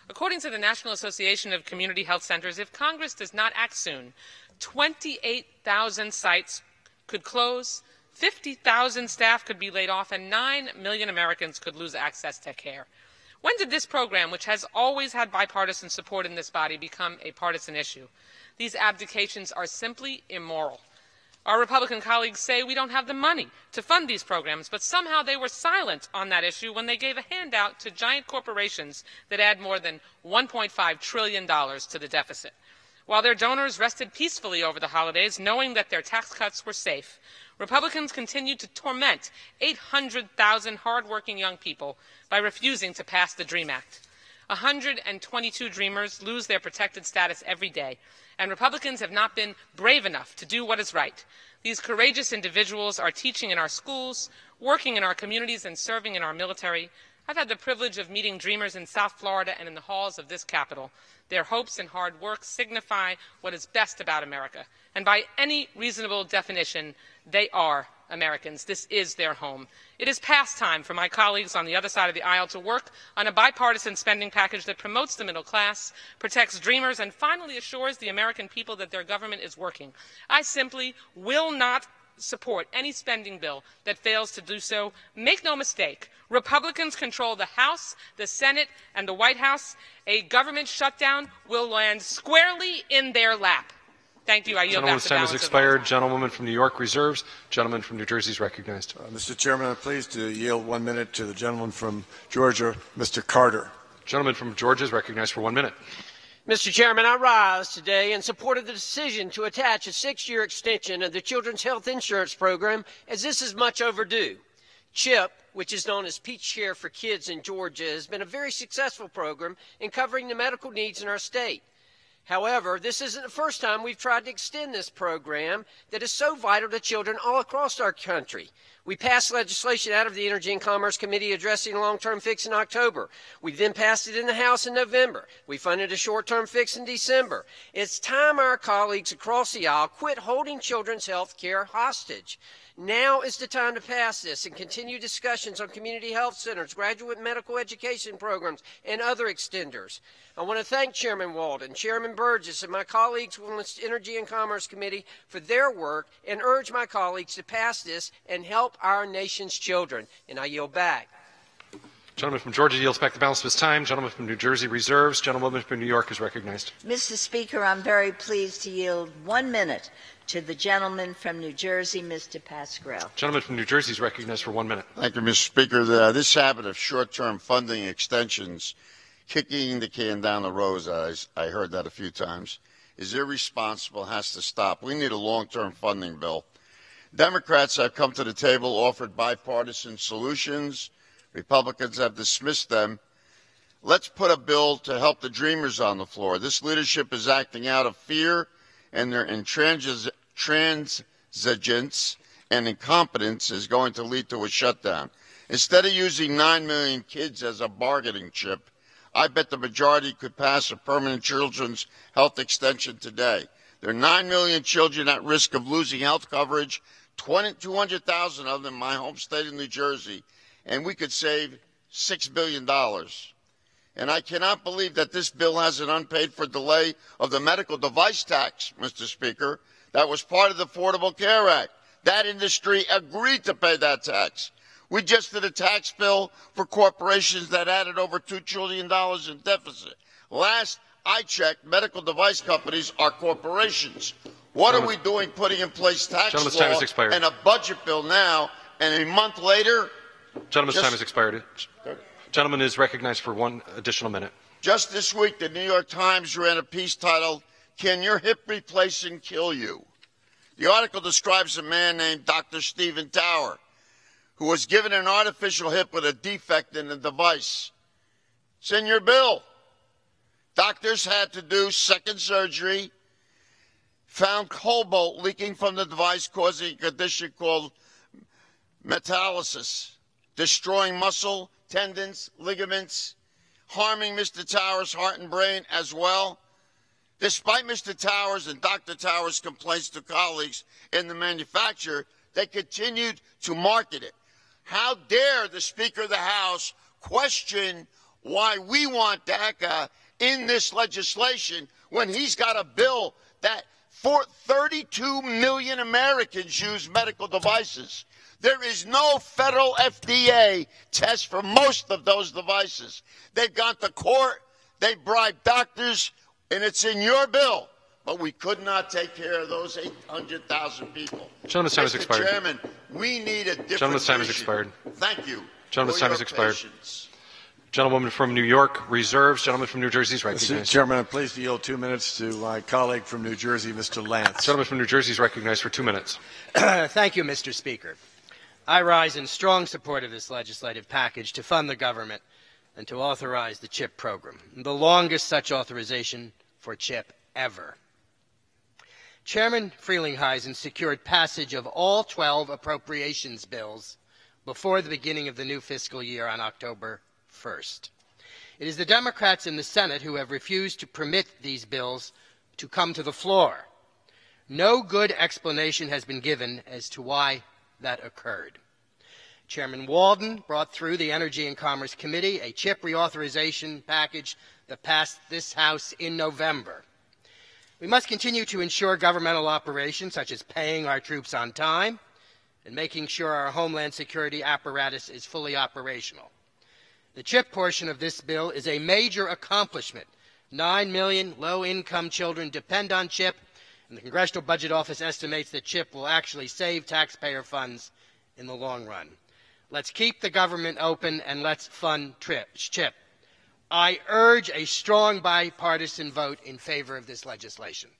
According to the National Association of Community Health Centers, if Congress does not act soon, 28,000 sites could close, 50,000 staff could be laid off, and 9 million Americans could lose access to care. When did this program, which has always had bipartisan support in this body, become a partisan issue? These abdications are simply immoral. Our Republican colleagues say we don't have the money to fund these programs, but somehow they were silent on that issue when they gave a handout to giant corporations that add more than $1.5 trillion to the deficit. While their donors rested peacefully over the holidays, knowing that their tax cuts were safe, Republicans continued to torment 800,000 hardworking young people by refusing to pass the DREAM Act. 122 Dreamers lose their protected status every day, and Republicans have not been brave enough to do what is right. These courageous individuals are teaching in our schools, working in our communities, and serving in our military. I've had the privilege of meeting Dreamers in South Florida and in the halls of this Capitol. Their hopes and hard work signify what is best about America. And by any reasonable definition, they are Americans. This is their home. It is past time for my colleagues on the other side of the aisle to work on a bipartisan spending package that promotes the middle class, protects dreamers, and finally assures the American people that their government is working. I simply will not support any spending bill that fails to do so. Make no mistake, Republicans control the House, the Senate, and the White House. A government shutdown will land squarely in their lap. Thank you. I yield back the balance. Gentleman's time has expired. Gentlewoman from New York reserves. Gentleman from New Jersey is recognized. Mr. Chairman, I'm pleased to yield 1 minute to the gentleman from Georgia, Mr. Carter. Gentleman from Georgia is recognized for 1 minute. Mr. Chairman, I rise today in support of the decision to attach a 6-year extension of the Children's Health Insurance Program, as this is much overdue. CHIP, which is known as Peach Care for Kids in Georgia, has been a very successful program in covering the medical needs in our state. However, this isn't the first time we've tried to extend this program that is so vital to children all across our country. We passed legislation out of the Energy and Commerce Committee addressing long-term fix in October. We then passed it in the House in November. We funded a short-term fix in December. It's time our colleagues across the aisle quit holding children's health care hostage. Now is the time to pass this and continue discussions on community health centers, graduate medical education programs, and other extenders. I want to thank Chairman Walden, Chairman Burgess, and my colleagues on the Energy and Commerce Committee for their work and urge my colleagues to pass this and help our nation's children. And I yield back. Gentleman from Georgia yields back the balance of his time. Gentleman from New Jersey reserves. Gentlewoman from New York is recognized. Mr. Speaker, I'm very pleased to yield 1 minute to the gentleman from New Jersey, Mr. Pascrell. Gentleman from New Jersey is recognized for 1 minute. Thank you, Mr. Speaker. This habit of short-term funding extensions, kicking the can down the road, I heard that a few times, is irresponsible, has to stop. We need a long-term funding bill. Democrats have come to the table, offered bipartisan solutions. Republicans have dismissed them. Let's put a bill to help the dreamers on the floor. This leadership is acting out of fear, and their intransigence and incompetence is going to lead to a shutdown. Instead of using 9 million kids as a bargaining chip, I bet the majority could pass a permanent children's health extension today. There are 9 million children at risk of losing health coverage, 200,000 of them in my home state of New Jersey, and we could save $6 billion. And I cannot believe that this bill has an unpaid for delay of the medical device tax, Mr. Speaker, that was part of the Affordable Care Act. That industry agreed to pay that tax. We just did a tax bill for corporations that added over $2 trillion in deficit. Last I checked, medical device companies are corporations. What are we doing putting in place tax law and a budget bill now, and a month later? Gentleman's time has expired. Gentleman is recognized for 1 additional minute. Just this week, the New York Times ran a piece titled, "Can Your Hip Replacing Kill You?" The article describes a man named Dr. Stephen Tower, who was given an artificial hip with a defect in the device. It's in your bill. Doctors had to do second surgery, found cobalt leaking from the device, causing a condition called metalysis, destroying muscle, tendons, ligaments, harming Mr. Towers' heart and brain as well. Despite Mr. Towers and Dr. Towers' complaints to colleagues in the manufacturer, they continued to market it. How dare the Speaker of the House question why we want Daca in this legislation when he's got a bill that 32 million Americans use medical devices. There is no federal FDA test for most of those devices. They've gone to court, they bribed doctors, and it's in your bill. But we could not take care of those 800,000 people. Gentleman's time has expired. Mr. Chairman, we need a different Gentleman's time has vision. expired. Thank you. Gentleman's time has expired. Gentlewoman from New York reserves. Gentleman from New Jersey is recognized. Mr. Chairman, I'm pleased to yield 2 minutes to my colleague from New Jersey, Mr. Lance. Gentleman from New Jersey is recognized for 2 minutes. Thank you, Mr. Speaker. I rise in strong support of this legislative package to fund the government and to authorize the CHIP program, the longest such authorization for CHIP ever. Chairman Frelinghuysen secured passage of all 12 appropriations bills before the beginning of the new fiscal year on October 1st. It is the Democrats in the Senate who have refused to permit these bills to come to the floor. No good explanation has been given as to why that occurred. Chairman Walden brought through the Energy and Commerce Committee a CHIP reauthorization package that passed this House in November. We must continue to ensure governmental operations such as paying our troops on time and making sure our homeland security apparatus is fully operational. The CHIP portion of this bill is a major accomplishment. 9 million low-income children depend on CHIP, and the Congressional Budget Office estimates that CHIP will actually save taxpayer funds in the long run. Let's keep the government open and let's fund CHIP. I urge a strong bipartisan vote in favor of this legislation.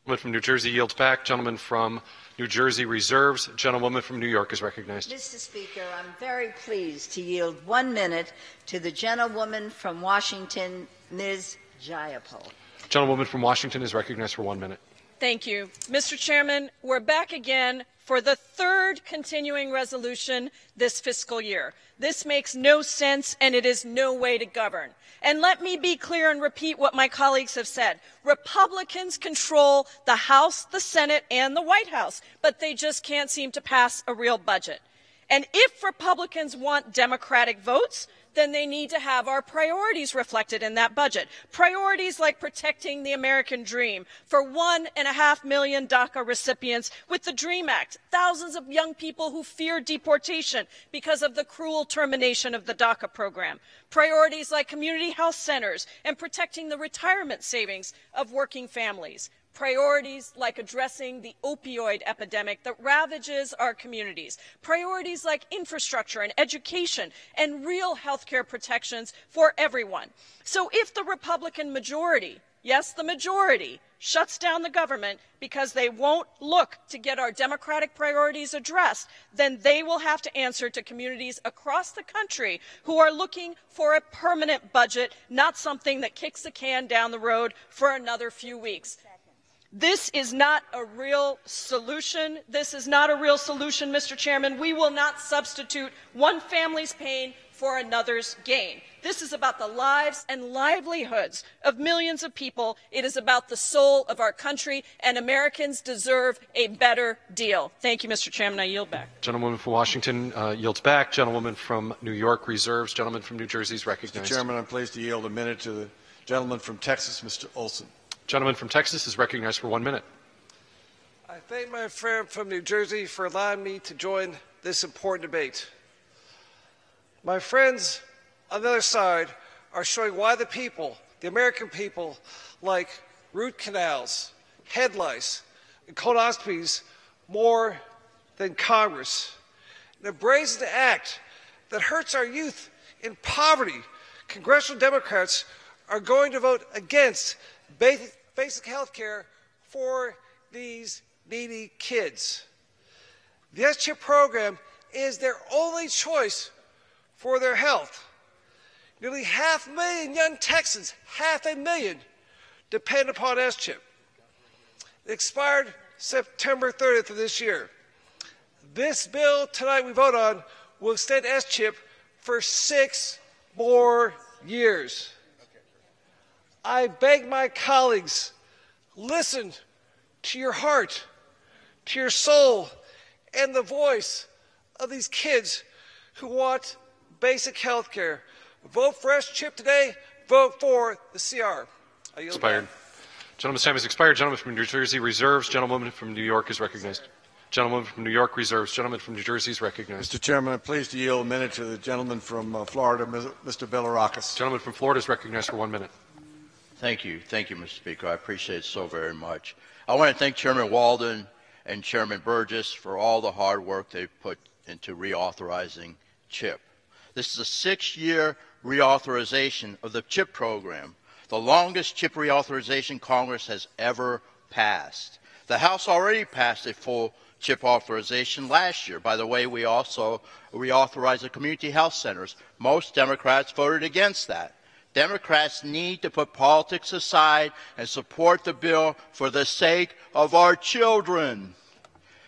Gentleman from New Jersey yields back. Gentleman from New Jersey reserves. Gentlewoman from New York is recognized. Mr. Speaker, I'm very pleased to yield 1 minute to the gentlewoman from Washington, Ms. Jayapal. Gentlewoman from Washington is recognized for 1 minute. Thank you. Mr. Chairman, we're back again for the third continuing resolution this fiscal year. This makes no sense, and it is no way to govern. And let me be clear and repeat what my colleagues have said. Republicans control the House, the Senate, and the White House, but they just can't seem to pass a real budget. And if Republicans want Democratic votes, then they need to have our priorities reflected in that budget. Priorities like protecting the American dream for 1.5 million Daca recipients with the DREAM Act, thousands of young people who fear deportation because of the cruel termination of the Daca program. Priorities like community health centers and protecting the retirement savings of working families. Priorities like addressing the opioid epidemic that ravages our communities. Priorities like infrastructure and education and real health care protections for everyone. So if the Republican majority, yes, the majority, shuts down the government because they won't look to get our democratic priorities addressed, then they will have to answer to communities across the country who are looking for a permanent budget, not something that kicks the can down the road for another few weeks. This is not a real solution. This is not a real solution, Mr. Chairman. We will not substitute one family's pain for another's gain. This is about the lives and livelihoods of millions of people. It is about the soul of our country, and Americans deserve a better deal. Thank you, Mr. Chairman. I yield back. Gentlewoman from Washington yields back. Gentlewoman from New York reserves. Gentleman from New Jersey is recognized. Mr. Chairman, I'm pleased to yield a minute to the gentleman from Texas, Mr. Olson. Gentleman from Texas is recognized for 1 minute. I thank my friend from New Jersey for allowing me to join this important debate. My friends on the other side are showing why the people, the American people, like root canals, head lice, and colonoscopies more than Congress. In a brazen act that hurts our youth in poverty, congressional Democrats are going to vote against basic health care for these needy kids. The S-CHIP program is their only choice for their health. Nearly 500,000 young Texans, 500,000, depend upon S-CHIP. It expired September 30th of this year. This bill tonight we vote on will extend S-CHIP for 6 more years. I beg my colleagues, listen to your heart, to your soul, and the voice of these kids who want basic health care. Vote for S-CHIP today. Vote for the CR. I yield Expired. back. Gentleman's time has expired. Gentleman from New Jersey reserves. Gentlewoman from New York is recognized. Gentleman from New York reserves. Gentleman from New Jersey is recognized. Mr. Chairman, I'm pleased to yield a minute to the gentleman from Florida, Mr. Bilirakis. Gentleman from Florida is recognized for 1 minute. Thank you, Mr. Speaker. I appreciate it so very much. I want to thank Chairman Walden and Chairman Burgess for all the hard work they've put into reauthorizing CHIP. This is a 6-year reauthorization of the CHIP program, the longest CHIP reauthorization Congress has ever passed. The House already passed a full CHIP authorization last year. By the way, we also reauthorized the community health centers. Most Democrats voted against that. Democrats need to put politics aside and support the bill for the sake of our children.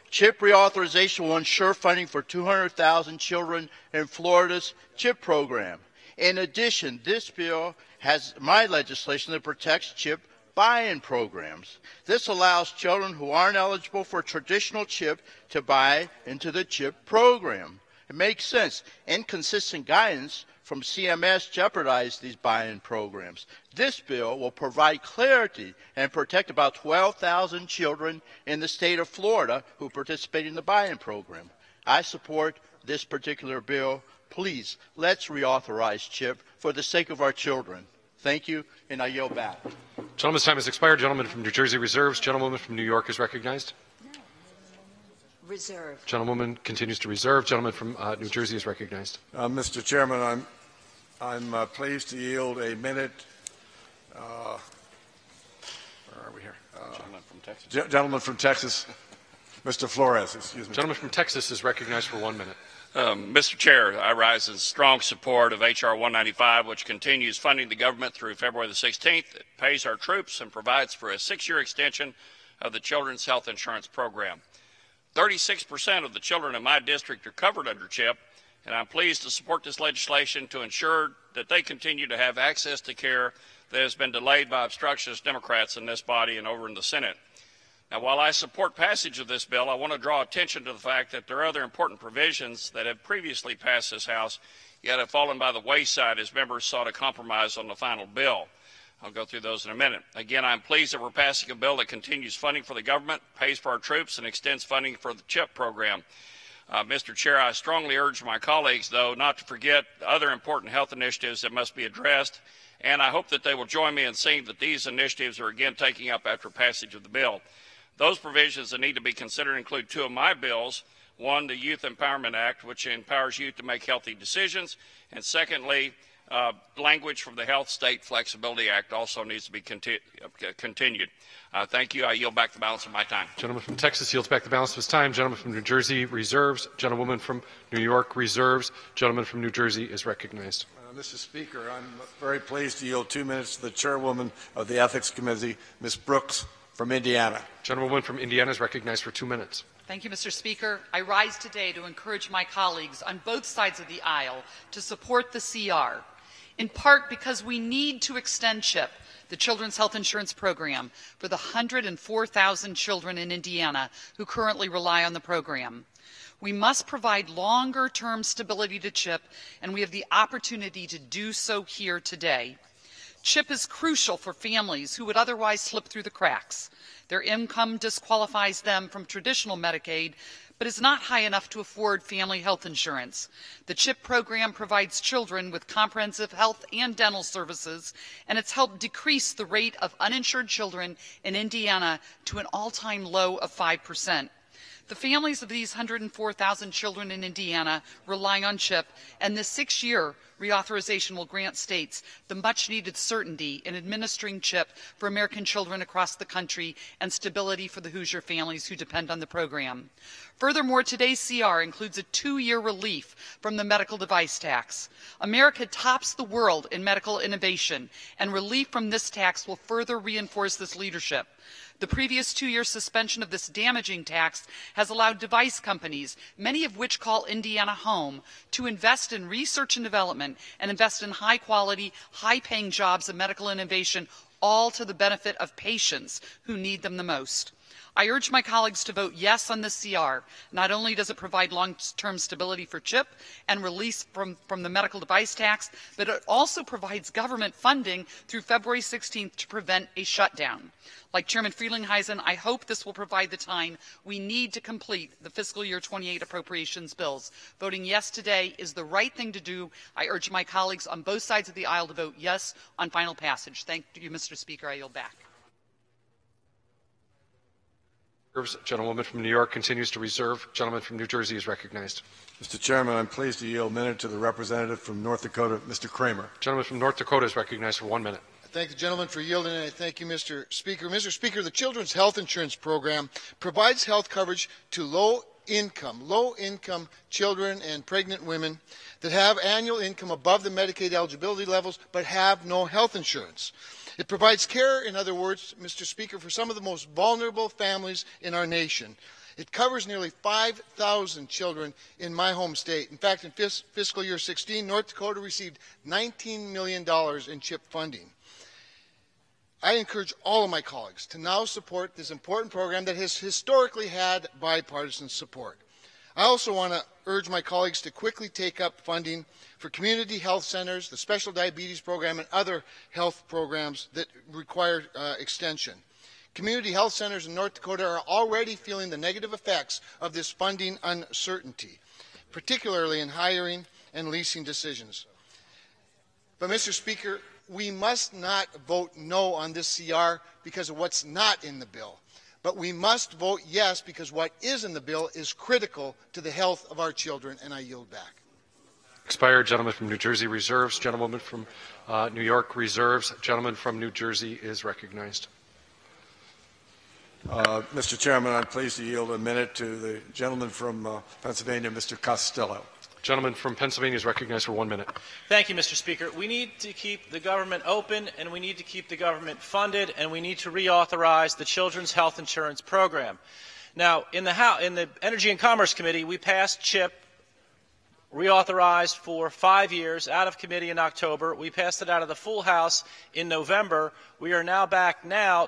CHIP reauthorization will ensure funding for 200,000 children in Florida's CHIP program. In addition, this bill has my legislation that protects CHIP buy-in programs. This allows children who aren't eligible for traditional CHIP to buy into the CHIP program. It makes sense. Inconsistent guidance from CMS jeopardize these buy-in programs. This bill will provide clarity and protect about 12,000 children in the state of Florida who participate in the buy-in program. I support this particular bill. Please, let's reauthorize CHIP for the sake of our children. Thank you, and I yield back. Gentleman's time has expired. Gentleman from New Jersey reserves. Gentlewoman from New York is recognized. Reserve. Gentlewoman continues to reserve. Gentleman from New Jersey is recognized. Mr. Chairman, I'm I'm pleased to yield a minute. Where are we here? Gentleman from Texas. Gentleman from Texas. Mr. Flores, excuse me. Gentleman from Texas is recognized for 1 minute. Mr. Chair, I rise in strong support of H.R. 195, which continues funding the government through February the 16th. It pays our troops and provides for a 6-year extension of the Children's Health Insurance Program. 36% of the children in my district are covered under CHIP, and I'm pleased to support this legislation to ensure that they continue to have access to care that has been delayed by obstructionist Democrats in this body and over in the Senate. Now, while I support passage of this bill, I want to draw attention to the fact that there are other important provisions that have previously passed this House, yet have fallen by the wayside as members sought a compromise on the final bill. I'll go through those in a minute. Again, I'm pleased that we're passing a bill that continues funding for the government, pays for our troops, and extends funding for the CHIP program. Mr. Chair, I strongly urge my colleagues, though, not to forget other important health initiatives that must be addressed, and I hope that they will join me in seeing that these initiatives are again taken up after passage of the bill. Those provisions that need to be considered include 2 of my bills. One, the Youth Empowerment Act, which empowers youth to make healthy decisions. And secondly, language from the Health State Flexibility Act also needs to be continued. Thank you. I yield back the balance of my time. Gentleman from Texas yields back the balance of his time. Gentleman from New Jersey reserves. Gentlewoman from New York reserves. Gentleman from New Jersey is recognized. Mr. Speaker, I'm very pleased to yield 2 minutes to the chairwoman of the Ethics Committee, Ms. Brooks, from Indiana. Gentlewoman from Indiana is recognized for 2 minutes. Thank you, Mr. Speaker. I rise today to encourage my colleagues on both sides of the aisle to support the CR, in part because we need to extend CHIP, the Children's Health Insurance Program, for the 104,000 children in Indiana who currently rely on the program. We must provide longer-term stability to CHIP, and we have the opportunity to do so here today. CHIP is crucial for families who would otherwise slip through the cracks. Their income disqualifies them from traditional Medicaid, but is not high enough to afford family health insurance. The CHIP program provides children with comprehensive health and dental services, and it's helped decrease the rate of uninsured children in Indiana to an all-time low of 5%. The families of these 104,000 children in Indiana rely on CHIP, and this 6-year reauthorization will grant states the much-needed certainty in administering CHIP for American children across the country and stability for the Hoosier families who depend on the program. Furthermore, today's CR includes a 2-year relief from the medical device tax. America tops the world in medical innovation, and relief from this tax will further reinforce this leadership. The previous 2-year suspension of this damaging tax has allowed device companies, many of which call Indiana home, to invest in research and development and invest in high-quality, high-paying jobs of medical innovation, all to the benefit of patients who need them the most. I urge my colleagues to vote yes on this CR. Not only does it provide long-term stability for CHIP and release from the medical device tax, but it also provides government funding through February 16th to prevent a shutdown. Like Chairman Frelinghuysen, I hope this will provide the time we need to complete the fiscal year 28 appropriations bills. Voting yes today is the right thing to do. I urge my colleagues on both sides of the aisle to vote yes on final passage. Thank you, Mr. Speaker. I yield back. Gentlewoman from New York continues to reserve. Gentleman from New Jersey is recognized. Mr. Chairman, I'm pleased to yield a minute to the representative from North Dakota, Mr. Kramer. Gentleman from North Dakota is recognized for 1 minute. I thank the gentleman for yielding, and I thank you, Mr. Speaker. Mr. Speaker, the Children's Health Insurance Program provides health coverage to low-income children and pregnant women that have annual income above the Medicaid eligibility levels but have no health insurance. It provides care, in other words, Mr. Speaker, for some of the most vulnerable families in our nation. It covers nearly 5,000 children in my home state. In fact, in fiscal year 16, North Dakota received $19 million in CHIP funding. I encourage all of my colleagues to now support this important program that has historically had bipartisan support. I also want to urge my colleagues to quickly take up funding for community health centers, the special diabetes program, and other health programs that require extension. Community health centers in North Dakota are already feeling the negative effects of this funding uncertainty, particularly in hiring and leasing decisions. But, Mr. Speaker, we must not vote no on this CR because of what's not in the bill. But we must vote yes because what is in the bill is critical to the health of our children, and I yield back. Expired. Gentleman from New Jersey reserves. Gentlewoman from New York reserves. Gentleman from New Jersey is recognized. Mr. Chairman, I'm pleased to yield a minute to the gentleman from Pennsylvania, Mr. Costello. Gentleman from Pennsylvania is recognized for 1 minute. Thank you, Mr. Speaker. We need to keep the government open, and we need to keep the government funded, and we need to reauthorize the Children's Health Insurance Program. Now, in the Energy and Commerce Committee, we passed CHIP, reauthorized for 5 years, out of committee in October. We passed it out of the full House in November. We are now back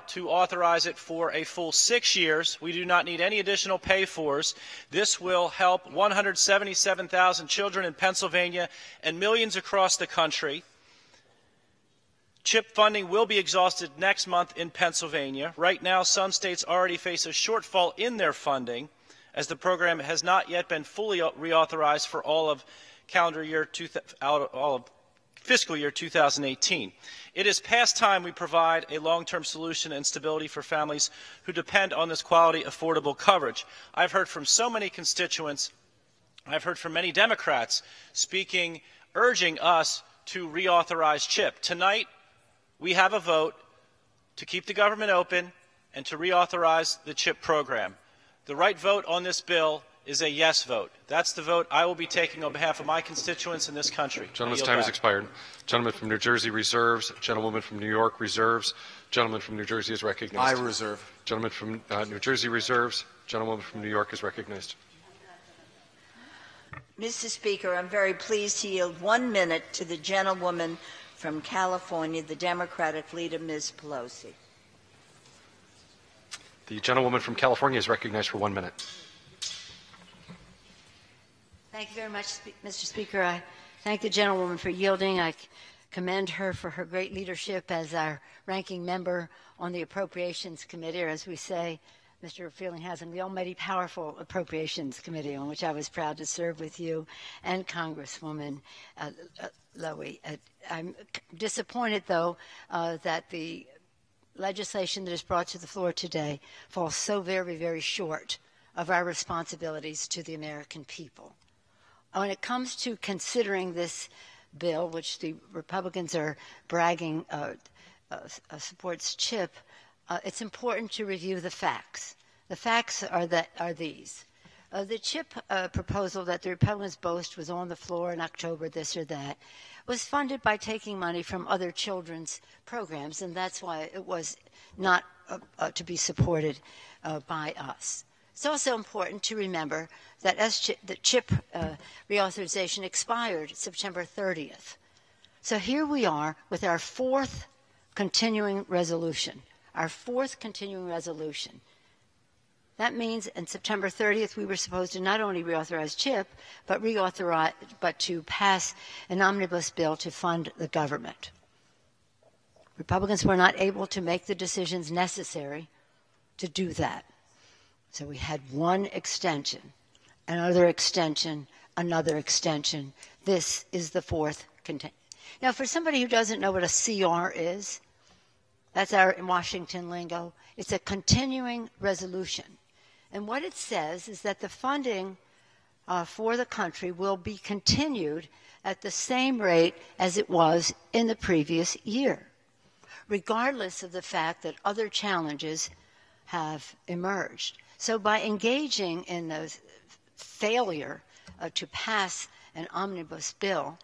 to authorize it for a full 6 years. We do not need any additional pay-fors. This will help 177,000 children in Pennsylvania and millions across the country. CHIP funding will be exhausted next month in Pennsylvania. Right now, some states already face a shortfall in their funding, as the program has not yet been fully reauthorized for all of fiscal year 2018. It is past time we provide a long-term solution and stability for families who depend on this quality, affordable coverage. I've heard from so many constituents, I've heard from many Democrats urging us to reauthorize CHIP. Tonight, we have a vote to keep the government open and to reauthorize the CHIP program. The right vote on this bill is a yes vote. That's the vote I will be taking on behalf of my constituents in this country. Gentleman's time has expired. Gentleman from New Jersey reserves. Gentlewoman from New York reserves. Gentleman from New Jersey is recognized. I reserve. Gentleman from New Jersey reserves. Gentlewoman from New York is recognized. Mr. Speaker, I'm very pleased to yield 1 minute to the gentlewoman from California, the Democratic leader, Ms. Pelosi. The gentlewoman from California is recognized for 1 minute. Thank you very much, Mr. Speaker. I thank the gentlewoman for yielding. I commend her for her great leadership as our ranking member on the Appropriations Committee, or as we say, Mr. Frelinghuysen, the almighty powerful Appropriations Committee, on which I was proud to serve with you and Congresswoman Lowey. I'm disappointed, though, that the legislation that is brought to the floor today falls so very, very short of our responsibilities to the American people. When it comes to considering this bill, which the Republicans are bragging supports CHIP, it's important to review the facts. The facts are these. The CHIP proposal that the Republicans boast was on the floor in October, this or that, was funded by taking money from other children's programs, and that's why it was not to be supported by us. It's also important to remember that the CHIP reauthorization expired September 30th. So here we are with our fourth continuing resolution. That means on September 30th we were supposed to not only reauthorize CHIP, but to pass an omnibus bill to fund the government. Republicans were not able to make the decisions necessary to do that. So we had one extension, another extension, another extension. This is the fourth contention. Now, for somebody who doesn't know what a CR is, that's our Washington lingo, it's a continuing resolution. And what it says is that the funding for the country will be continued at the same rate as it was in the previous year, regardless of the fact that other challenges have emerged. So by engaging in the failure to pass an omnibus bill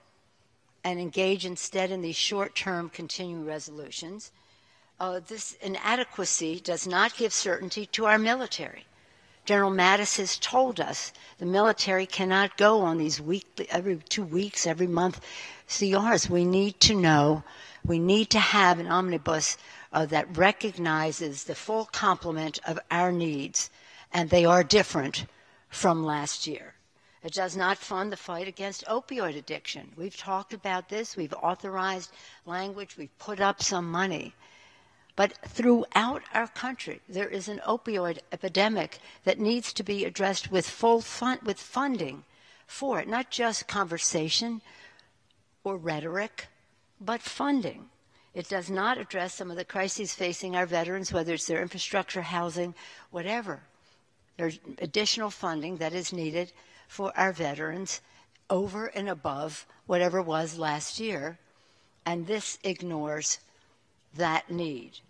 and engage instead in these short-term continuing resolutions, this inadequacy does not give certainty to our military. General Mattis has told us the military cannot go on these weekly, every 2 weeks, every month CRs. We need to know, we need to have an omnibus that recognizes the full complement of our needs, and they are different from last year. It does not fund the fight against opioid addiction. We've talked about this. We've authorized language. We've put up some money. But throughout our country, there is an opioid epidemic that needs to be addressed with with funding for it, not just conversation or rhetoric, but funding. It does not address some of the crises facing our veterans, whether it's their infrastructure, housing, whatever. There's additional funding that is needed for our veterans over and above whatever was last year, and this ignores that need.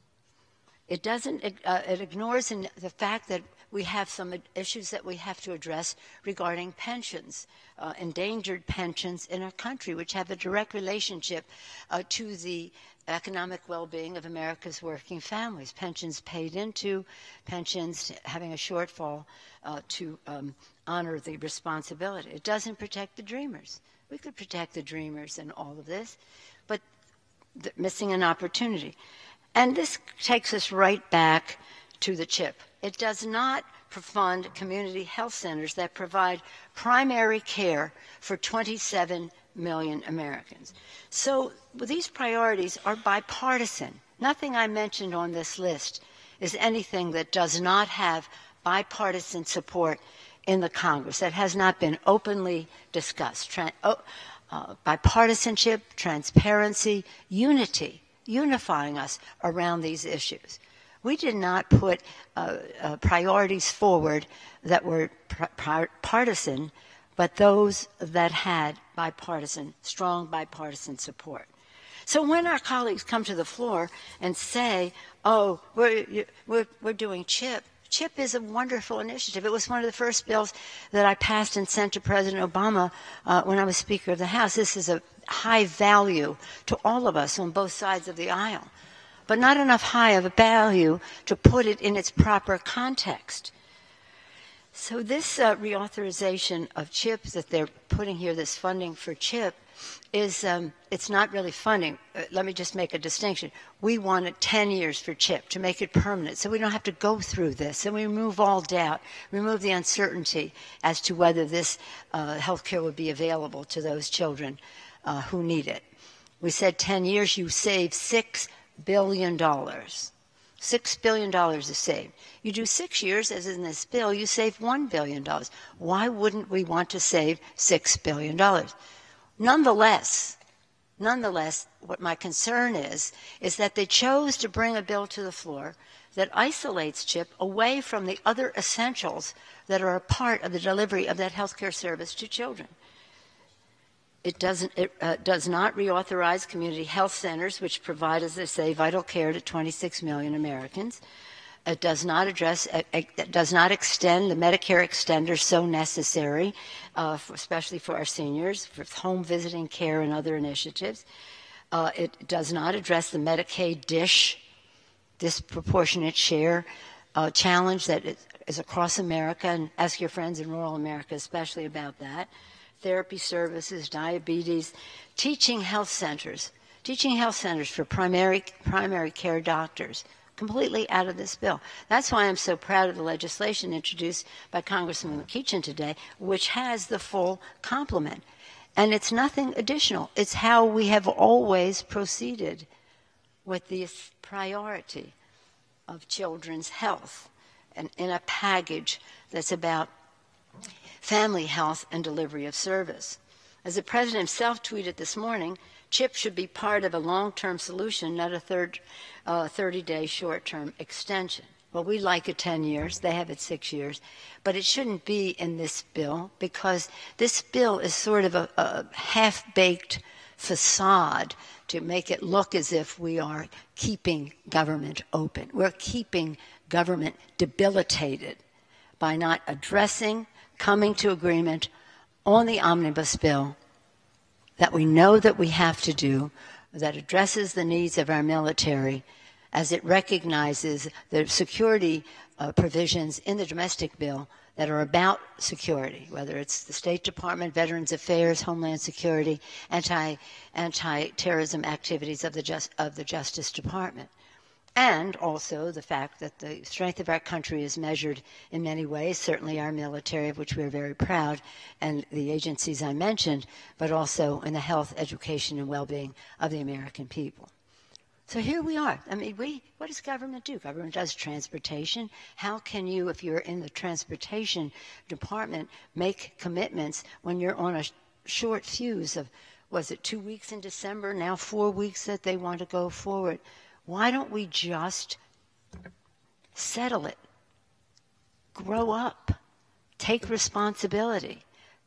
It doesn't. It ignores the fact that we have some issues that we have to address regarding pensions, endangered pensions in our country, which have a direct relationship to the economic well-being of America's working families. Pensions paid into, pensions having a shortfall to honor the responsibility. It doesn't protect the dreamers. We could protect the dreamers in all of this, but missing an opportunity. And this takes us right back to the CHIP. It does not fund community health centers that provide primary care for 27 million Americans. So these priorities are bipartisan. Nothing I mentioned on this list is anything that does not have bipartisan support in the Congress, that has not been openly discussed. Bipartisanship, transparency, unity, unifying us around these issues. We did not put priorities forward that were partisan, but those that had strong bipartisan support. So when our colleagues come to the floor and say, oh, we're doing CHIP, CHIP is a wonderful initiative. It was one of the first bills that I passed and sent to President Obama when I was Speaker of the House. This is a high value to all of us on both sides of the aisle, but not enough high of a value to put it in its proper context. So this reauthorization of CHIP that they're putting here, this funding for CHIP, is it's not really funding. Let me just make a distinction. We wanted 10 years for CHIP to make it permanent so we don't have to go through this, and we remove all doubt, remove the uncertainty as to whether this health care would be available to those children who need it. We said 10 years, you save $6 billion. $6 billion is saved. You do 6 years, as in this bill, you save $1 billion. Why wouldn't we want to save $6 billion? Nonetheless, what my concern is that they chose to bring a bill to the floor that isolates CHIP away from the other essentials that are a part of the delivery of that health care service to children. It does not reauthorize community health centers, which provide, as they say, vital care to 26 million Americans. It does not extend the Medicare extender so necessary, especially for our seniors, for home visiting care and other initiatives. It does not address the Medicaid disproportionate share challenge that is across America, and ask your friends in rural America especially about that. Therapy services, diabetes, teaching health centers for primary care doctors, completely out of this bill. That's why I'm so proud of the legislation introduced by Congressman McEachin today, which has the full complement. And it's nothing additional. It's how we have always proceeded with this priority of children's health, and in a package that's about family health and delivery of service. As the President himself tweeted this morning, CHIP should be part of a long-term solution, not a 30-day short-term extension. Well, we like it 10 years. They have it 6 years. But it shouldn't be in this bill, because this bill is sort of a half-baked facade to make it look as if we are keeping government open. We're keeping government debilitated by not coming to agreement on the omnibus bill that we know that we have to do, that addresses the needs of our military, as it recognizes the security provisions in the domestic bill that are about security, whether it's the State Department, Veterans Affairs, Homeland Security, anti-terrorism activities of the Justice Department. And also the fact that the strength of our country is measured in many ways, certainly our military, of which we are very proud, and the agencies I mentioned, but also in the health, education, and well-being of the American people. So here we are. I mean, what does government do? Government does transportation. How can you, if you're in the transportation department, make commitments when you're on a short fuse of, was it 2 weeks in December, now 4 weeks that they want to go forward? Why don't we just settle it, grow up, take responsibility,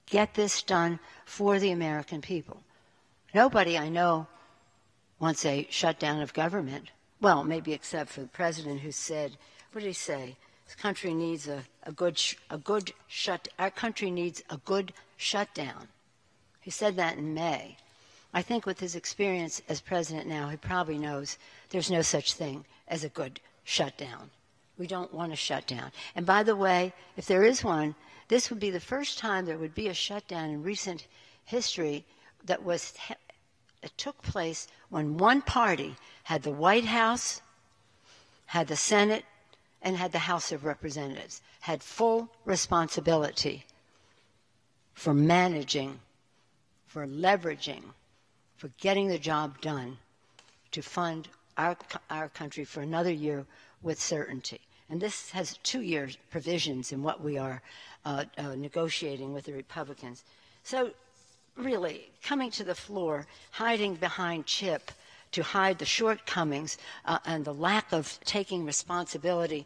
get this done for the American people. Nobody I know wants a shutdown of government. Well, maybe except for the president, who said, what did he say? This country needs our country needs a good shutdown. He said that in May. I think with his experience as president now, he probably knows there's no such thing as a good shutdown. We don't want a shutdown. And by the way, if there is one, this would be the first time there would be a shutdown in recent history that took place when one party had the White House, had the Senate, and had the House of Representatives, had full responsibility for managing, for leveraging, for getting the job done to fund our country for another year with certainty. And this has 2 years provisions in what we are negotiating with the Republicans. So really, coming to the floor, hiding behind CHIP to hide the shortcomings and the lack of taking responsibility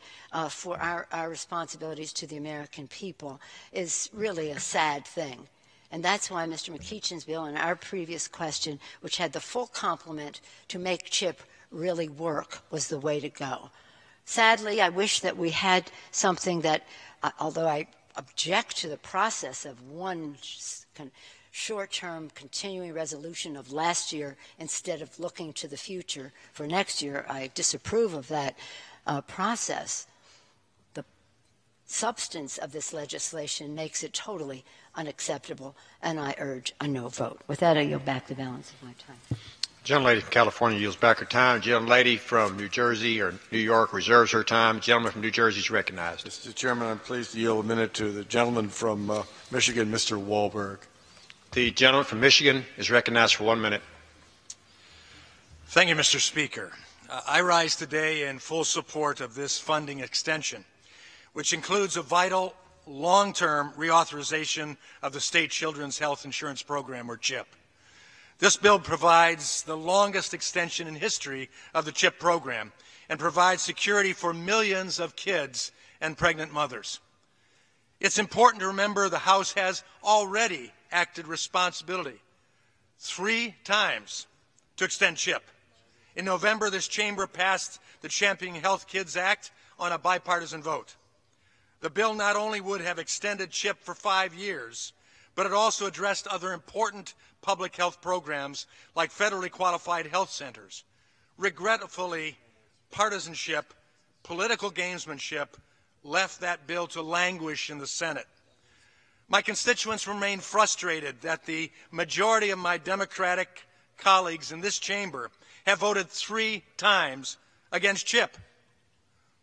for our responsibilities to the American people is really a sad thing. And that's why Mr. McEachin's bill and our previous question, which had the full complement to make CHIP really work, was the way to go. Sadly, I wish that we had something that, although I object to the process of one short-term continuing resolution of last year instead of looking to the future for next year, I disapprove of that process. The substance of this legislation makes it totally unacceptable, and I urge a no vote. With that, I yield back the balance of my time. Gentlelady from California yields back her time. Gentlelady from New Jersey or New York reserves her time. The gentleman from New Jersey is recognized. Mr. Chairman, I'm pleased to yield a minute to the gentleman from Michigan, Mr. Wahlberg. The gentleman from Michigan is recognized for 1 minute. Thank you, Mr. Speaker. I rise today in full support of this funding extension, which includes a vital long-term reauthorization of the State Children's Health Insurance Program, or CHIP. This bill provides the longest extension in history of the CHIP program and provides security for millions of kids and pregnant mothers. It's important to remember the House has already acted responsibility 3 times to extend CHIP. In November, this chamber passed the Championing Health Kids Act on a bipartisan vote. The bill not only would have extended CHIP for 5 years, but it also addressed other important public health programs like federally qualified health centers. Regretfully, partisanship, political gamesmanship left that bill to languish in the Senate. My constituents remain frustrated that the majority of my Democratic colleagues in this chamber have voted 3 times against CHIP.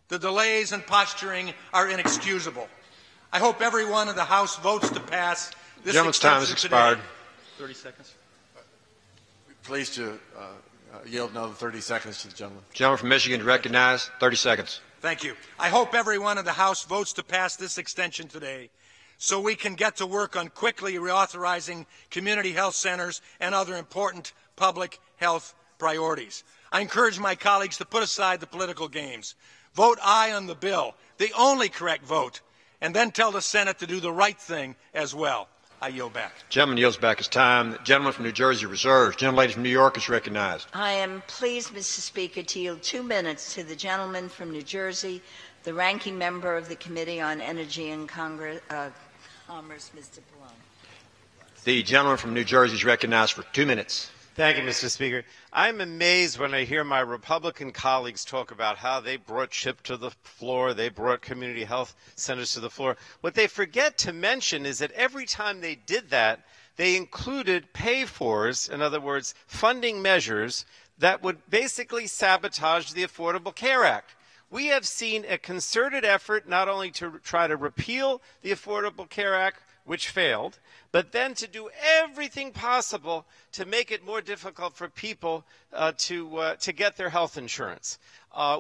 The delays and posturing are inexcusable. I hope everyone in the House votes to pass this Gentleman's time has expired. 30 seconds. Pleased to yield another 30 seconds to the gentleman. Gentleman from Michigan recognized. 30 seconds. Thank you. I hope everyone in the House votes to pass this extension today so we can get to work on quickly reauthorizing community health centers and other important public health priorities. I encourage my colleagues to put aside the political games. Vote aye on the bill, the only correct vote, and then tell the Senate to do the right thing as well. I yield back. Gentleman yields back his time. The gentleman from New Jersey reserves. Gentlelady from New York is recognized. I am pleased, Mr. Speaker, to yield 2 minutes to the gentleman from New Jersey, the ranking member of the Committee on Energy and Commerce, Mr. Pallone. The gentleman from New Jersey is recognized for 2 minutes. Thank you, Mr. Speaker. I'm amazed when I hear my Republican colleagues talk about how they brought CHIP to the floor, they brought community health centers to the floor. What they forget to mention is that every time they did that, they included pay-fors, in other words, funding measures that would basically sabotage the Affordable Care Act. We have seen a concerted effort not only to try to repeal the Affordable Care Act, which failed, but then to do everything possible to make it more difficult for people to get their health insurance.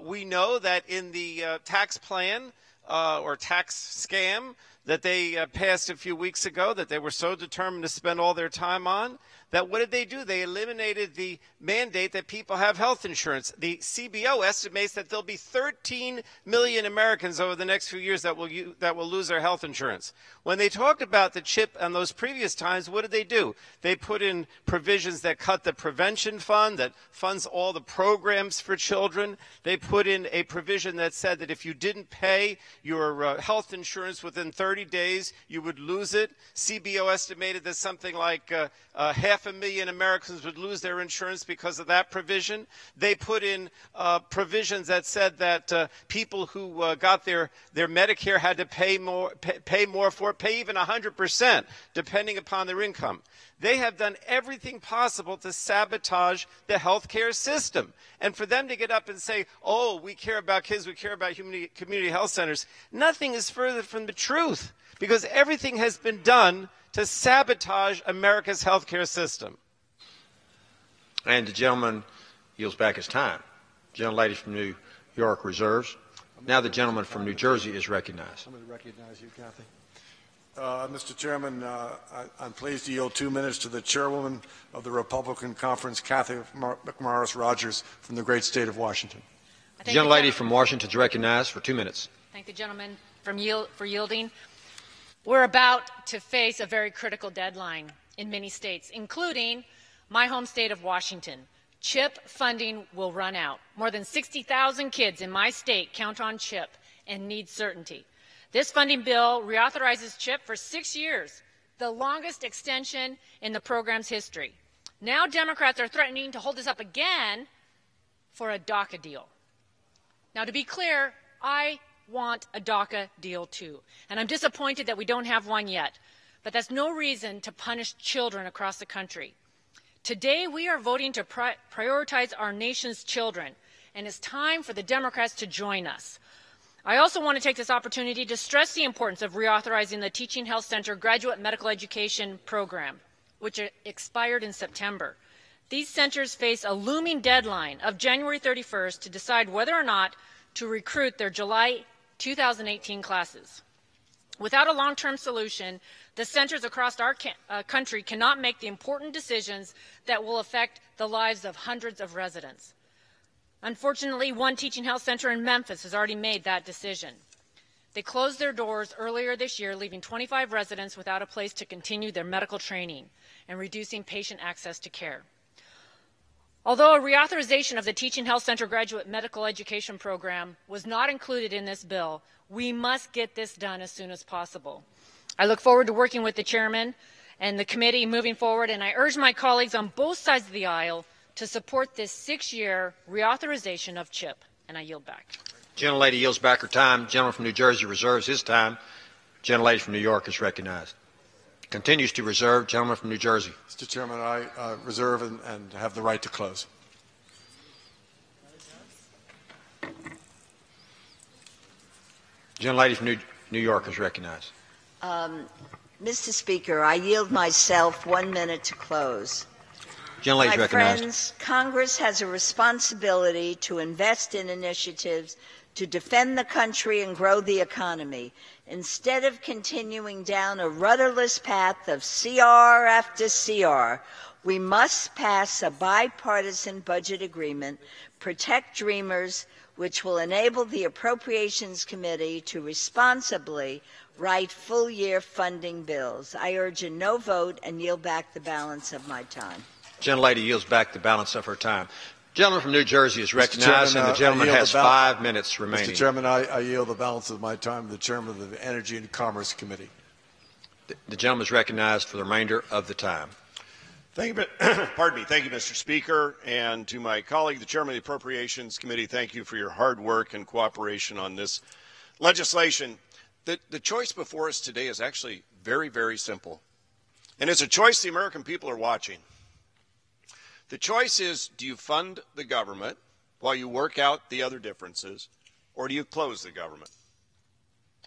We know that in the tax plan or tax scam, that they passed a few weeks ago that they were so determined to spend all their time on, that what did they do? They eliminated the mandate that people have health insurance. The CBO estimates that there'll be 13 million Americans over the next few years that will lose their health insurance. When they talked about the chip on those previous times, what did they do? They put in provisions that cut the prevention fund, that funds all the programs for children. They put in a provision that said that if you didn't pay your health insurance within 30 days, you would lose it. CBO estimated that something like 500,000 Americans would lose their insurance because of that provision. They put in provisions that said that people who got their Medicare had to pay more for it, pay even 100%, depending upon their income. They have done everything possible to sabotage the healthcare system. And for them to get up and say, oh, we care about kids, we care about community health centers, nothing is further from the truth, because everything has been done to sabotage America's healthcare system. And the gentleman yields back his time. The gentlelady from New York reserves. Now the gentleman from New Jersey is recognized. I'm going to recognize you, Kathy. Mr. Chairman, I'm pleased to yield 2 minutes to the chairwoman of the Republican Conference, Kathy McMorris Rogers, from the great state of Washington. The gentlelady from Washington is recognized for 2 minutes. Thank the gentleman for yielding. We're about to face a very critical deadline in many states, including my home state of Washington. CHIP funding will run out. More than 60,000 kids in my state count on CHIP and need certainty. This funding bill reauthorizes CHIP for 6 years, the longest extension in the program's history. Now Democrats are threatening to hold this up again for a Daca deal. Now, to be clear, I want a Daca deal too, and I'm disappointed that we don't have one yet, but that's no reason to punish children across the country. Today we are voting to prioritize our nation's children, and it's time for the Democrats to join us. I also want to take this opportunity to stress the importance of reauthorizing the Teaching Health Center Graduate Medical Education Program, which expired in September. These centers face a looming deadline of January 31st to decide whether or not to recruit their July 2018 classes. Without a long-term solution, the centers across our country cannot make the important decisions that will affect the lives of hundreds of residents. Unfortunately, one teaching health center in Memphis has already made that decision. They closed their doors earlier this year, leaving 25 residents without a place to continue their medical training and reducing patient access to care. Although a reauthorization of the Teaching Health Center Graduate Medical Education Program was not included in this bill, we must get this done as soon as possible. I look forward to working with the chairman and the committee moving forward, and I urge my colleagues on both sides of the aisle to support this 6-year reauthorization of CHIP, and I yield back. Gentlelady yields back her time. Gentleman from New Jersey reserves his time. Gentlelady from New York is recognized. Continues to reserve. Gentleman from New Jersey. Mr. Chairman, I reserve and have the right to close. Gentlelady from New York is recognized. Mr. Speaker, I yield myself 1 minute to close. Gentlelady is recognized. Friends, Congress has a responsibility to invest in initiatives to defend the country and grow the economy, instead of continuing down a rudderless path of CR after CR. We must pass a bipartisan budget agreement, protect dreamers, which will enable the Appropriations Committee to responsibly write full-year funding bills. I urge a no vote and yield back the balance of my time. Gentlelady yields back the balance of her time. Gentleman from New Jersey is recognized, and the gentleman has 5 minutes remaining. Mr. Chairman, I yield the balance of my time to the chairman of the Energy and Commerce Committee. The gentleman is recognized for the remainder of the time. Thank you, pardon me. Thank you, Mr. Speaker, and to my colleague, the chairman of the Appropriations Committee. Thank you for your hard work and cooperation on this legislation. The choice before us today is actually very, very simple, and it's a choice the American people are watching. The choice is, do you fund the government while you work out the other differences, or do you close the government?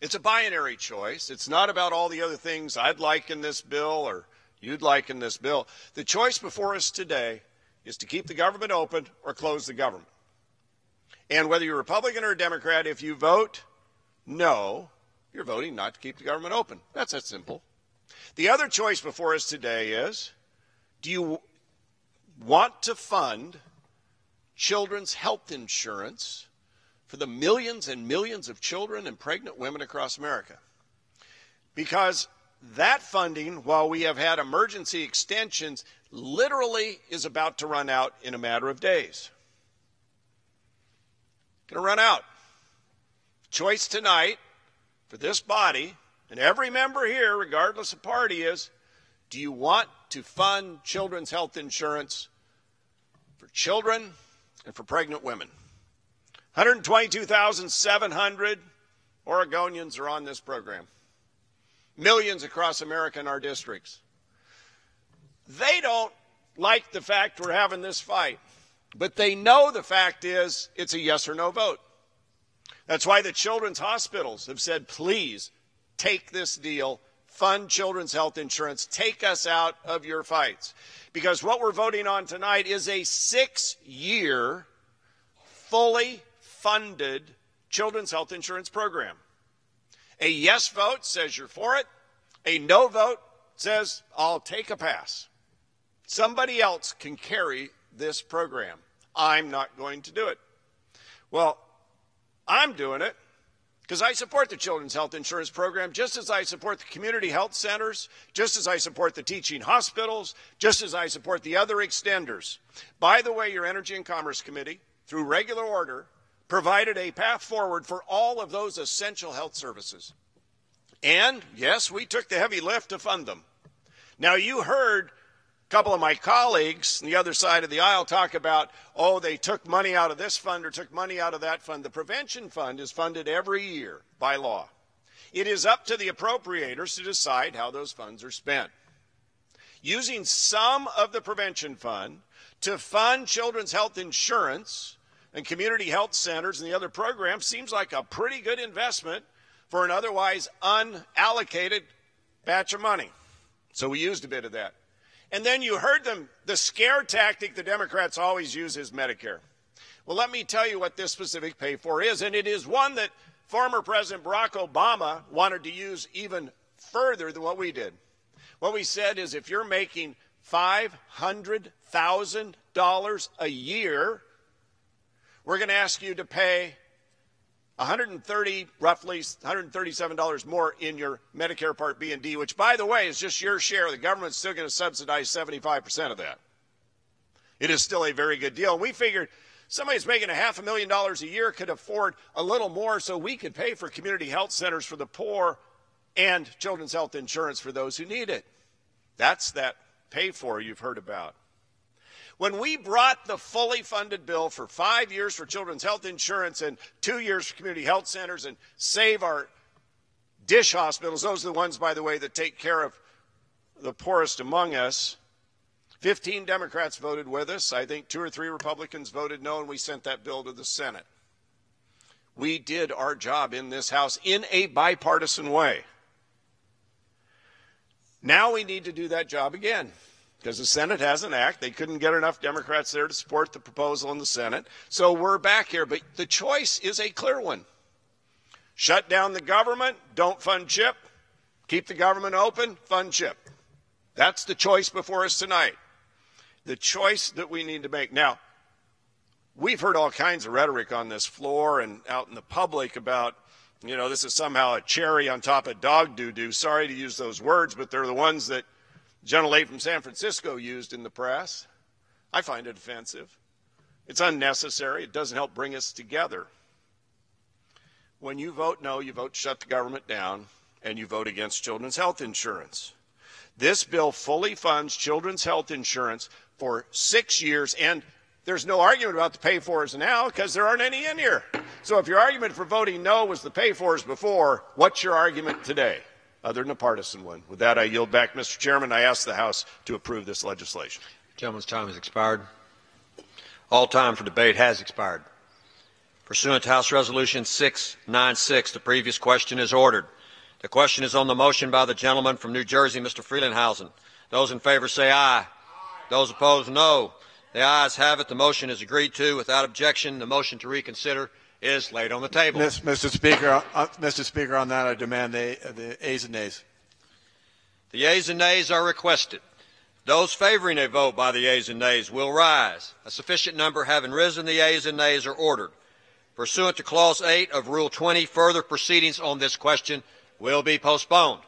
It's a binary choice. It's not about all the other things I'd like in this bill or you'd like in this bill. The choice before us today is to keep the government open or close the government. And whether you're Republican or Democrat, if you vote no, you're voting not to keep the government open. That's that simple. The other choice before us today is, do you want to fund children's health insurance for the millions and millions of children and pregnant women across America? Because that funding, while we have had emergency extensions, literally is about to run out in a matter of days. Going to run out. Choice tonight for this body and every member here, regardless of party, is, do you want to fund children's health insurance for children and for pregnant women? 122,700 Oregonians are on this program. Millions across America in our districts. They don't like the fact we're having this fight, but they know the fact is it's a yes or no vote. That's why the children's hospitals have said, please take this deal, fund children's health insurance, take us out of your fights. Because what we're voting on tonight is a 6-year, fully funded children's health insurance program. A yes vote says you're for it. A no vote says I'll take a pass. Somebody else can carry this program. I'm not going to do it. Well, I'm doing it because I support the children's health insurance program just as I support the community health centers, just as I support the teaching hospitals, just as I support the other extenders. By the way, your Energy and Commerce Committee, through regular order, provided a path forward for all of those essential health services. And, yes, we took the heavy lift to fund them. Now, you heard a couple of my colleagues on the other side of the aisle talk about, oh, they took money out of this fund or took money out of that fund. The prevention fund is funded every year by law. It is up to the appropriators to decide how those funds are spent. Using some of the prevention fund to fund children's health insurance and community health centers and the other programs seems like a pretty good investment for an otherwise unallocated batch of money. So we used a bit of that. And then you heard them, the scare tactic the Democrats always use is Medicare. Well, let me tell you what this specific pay for is, and it is one that former President Barack Obama wanted to use even further than what we did. What we said is if you're making $500,000 a year, we're going to ask you to pay roughly $137 more in your Medicare Part B and D, which, by the way, is just your share. The government's still going to subsidize 75% of that. It is still a very good deal. And we figured somebody who's making $500,000 a year could afford a little more so we could pay for community health centers for the poor and children's health insurance for those who need it. That's that pay for you've heard about. When we brought the fully funded bill for 5 years for children's health insurance and 2 years for community health centers and save our dish hospitals, those are the ones, by the way, that take care of the poorest among us, 15 Democrats voted with us. I think 2 or 3 Republicans voted no, and we sent that bill to the Senate. We did our job in this House in a bipartisan way. Now we need to do that job again. Because the Senate has an act. They couldn't get enough Democrats there to support the proposal in the Senate. So we're back here. But the choice is a clear one. Shut down the government, don't fund CHIP. Keep the government open, fund CHIP. That's the choice before us tonight. The choice that we need to make. Now, we've heard all kinds of rhetoric on this floor and out in the public about, you know, this is somehow a cherry on top of dog doo-doo. Sorry to use those words, but they're the ones that General Late from San Francisco used in the press. I find it offensive. It's unnecessary. It doesn't help bring us together. When you vote no, you vote shut the government down, and you vote against children's health insurance. This bill fully funds children's health insurance for 6 years, and there's no argument about the pay-fors now because there aren't any in here. So if your argument for voting no was the pay-fors before, what's your argument today? Other than a partisan one. With that, I yield back, Mr. Chairman. I ask the House to approve this legislation. The gentleman's time has expired. All time for debate has expired. Pursuant to House Resolution 696, the previous question is ordered. The question is on the motion by the gentleman from New Jersey, Mr. Frelinghuysen. Those in favor say aye. Those opposed, no. The ayes have it. The motion is agreed to. Without objection, the motion to reconsider is laid on the table. Mr. Speaker, on that I demand the ayes and nays. The yeas and nays are requested. Those favoring a vote by the yeas and nays will rise. A sufficient number having risen, the yeas and nays are ordered. Pursuant to Clause 8 of Rule 20, further proceedings on this question will be postponed.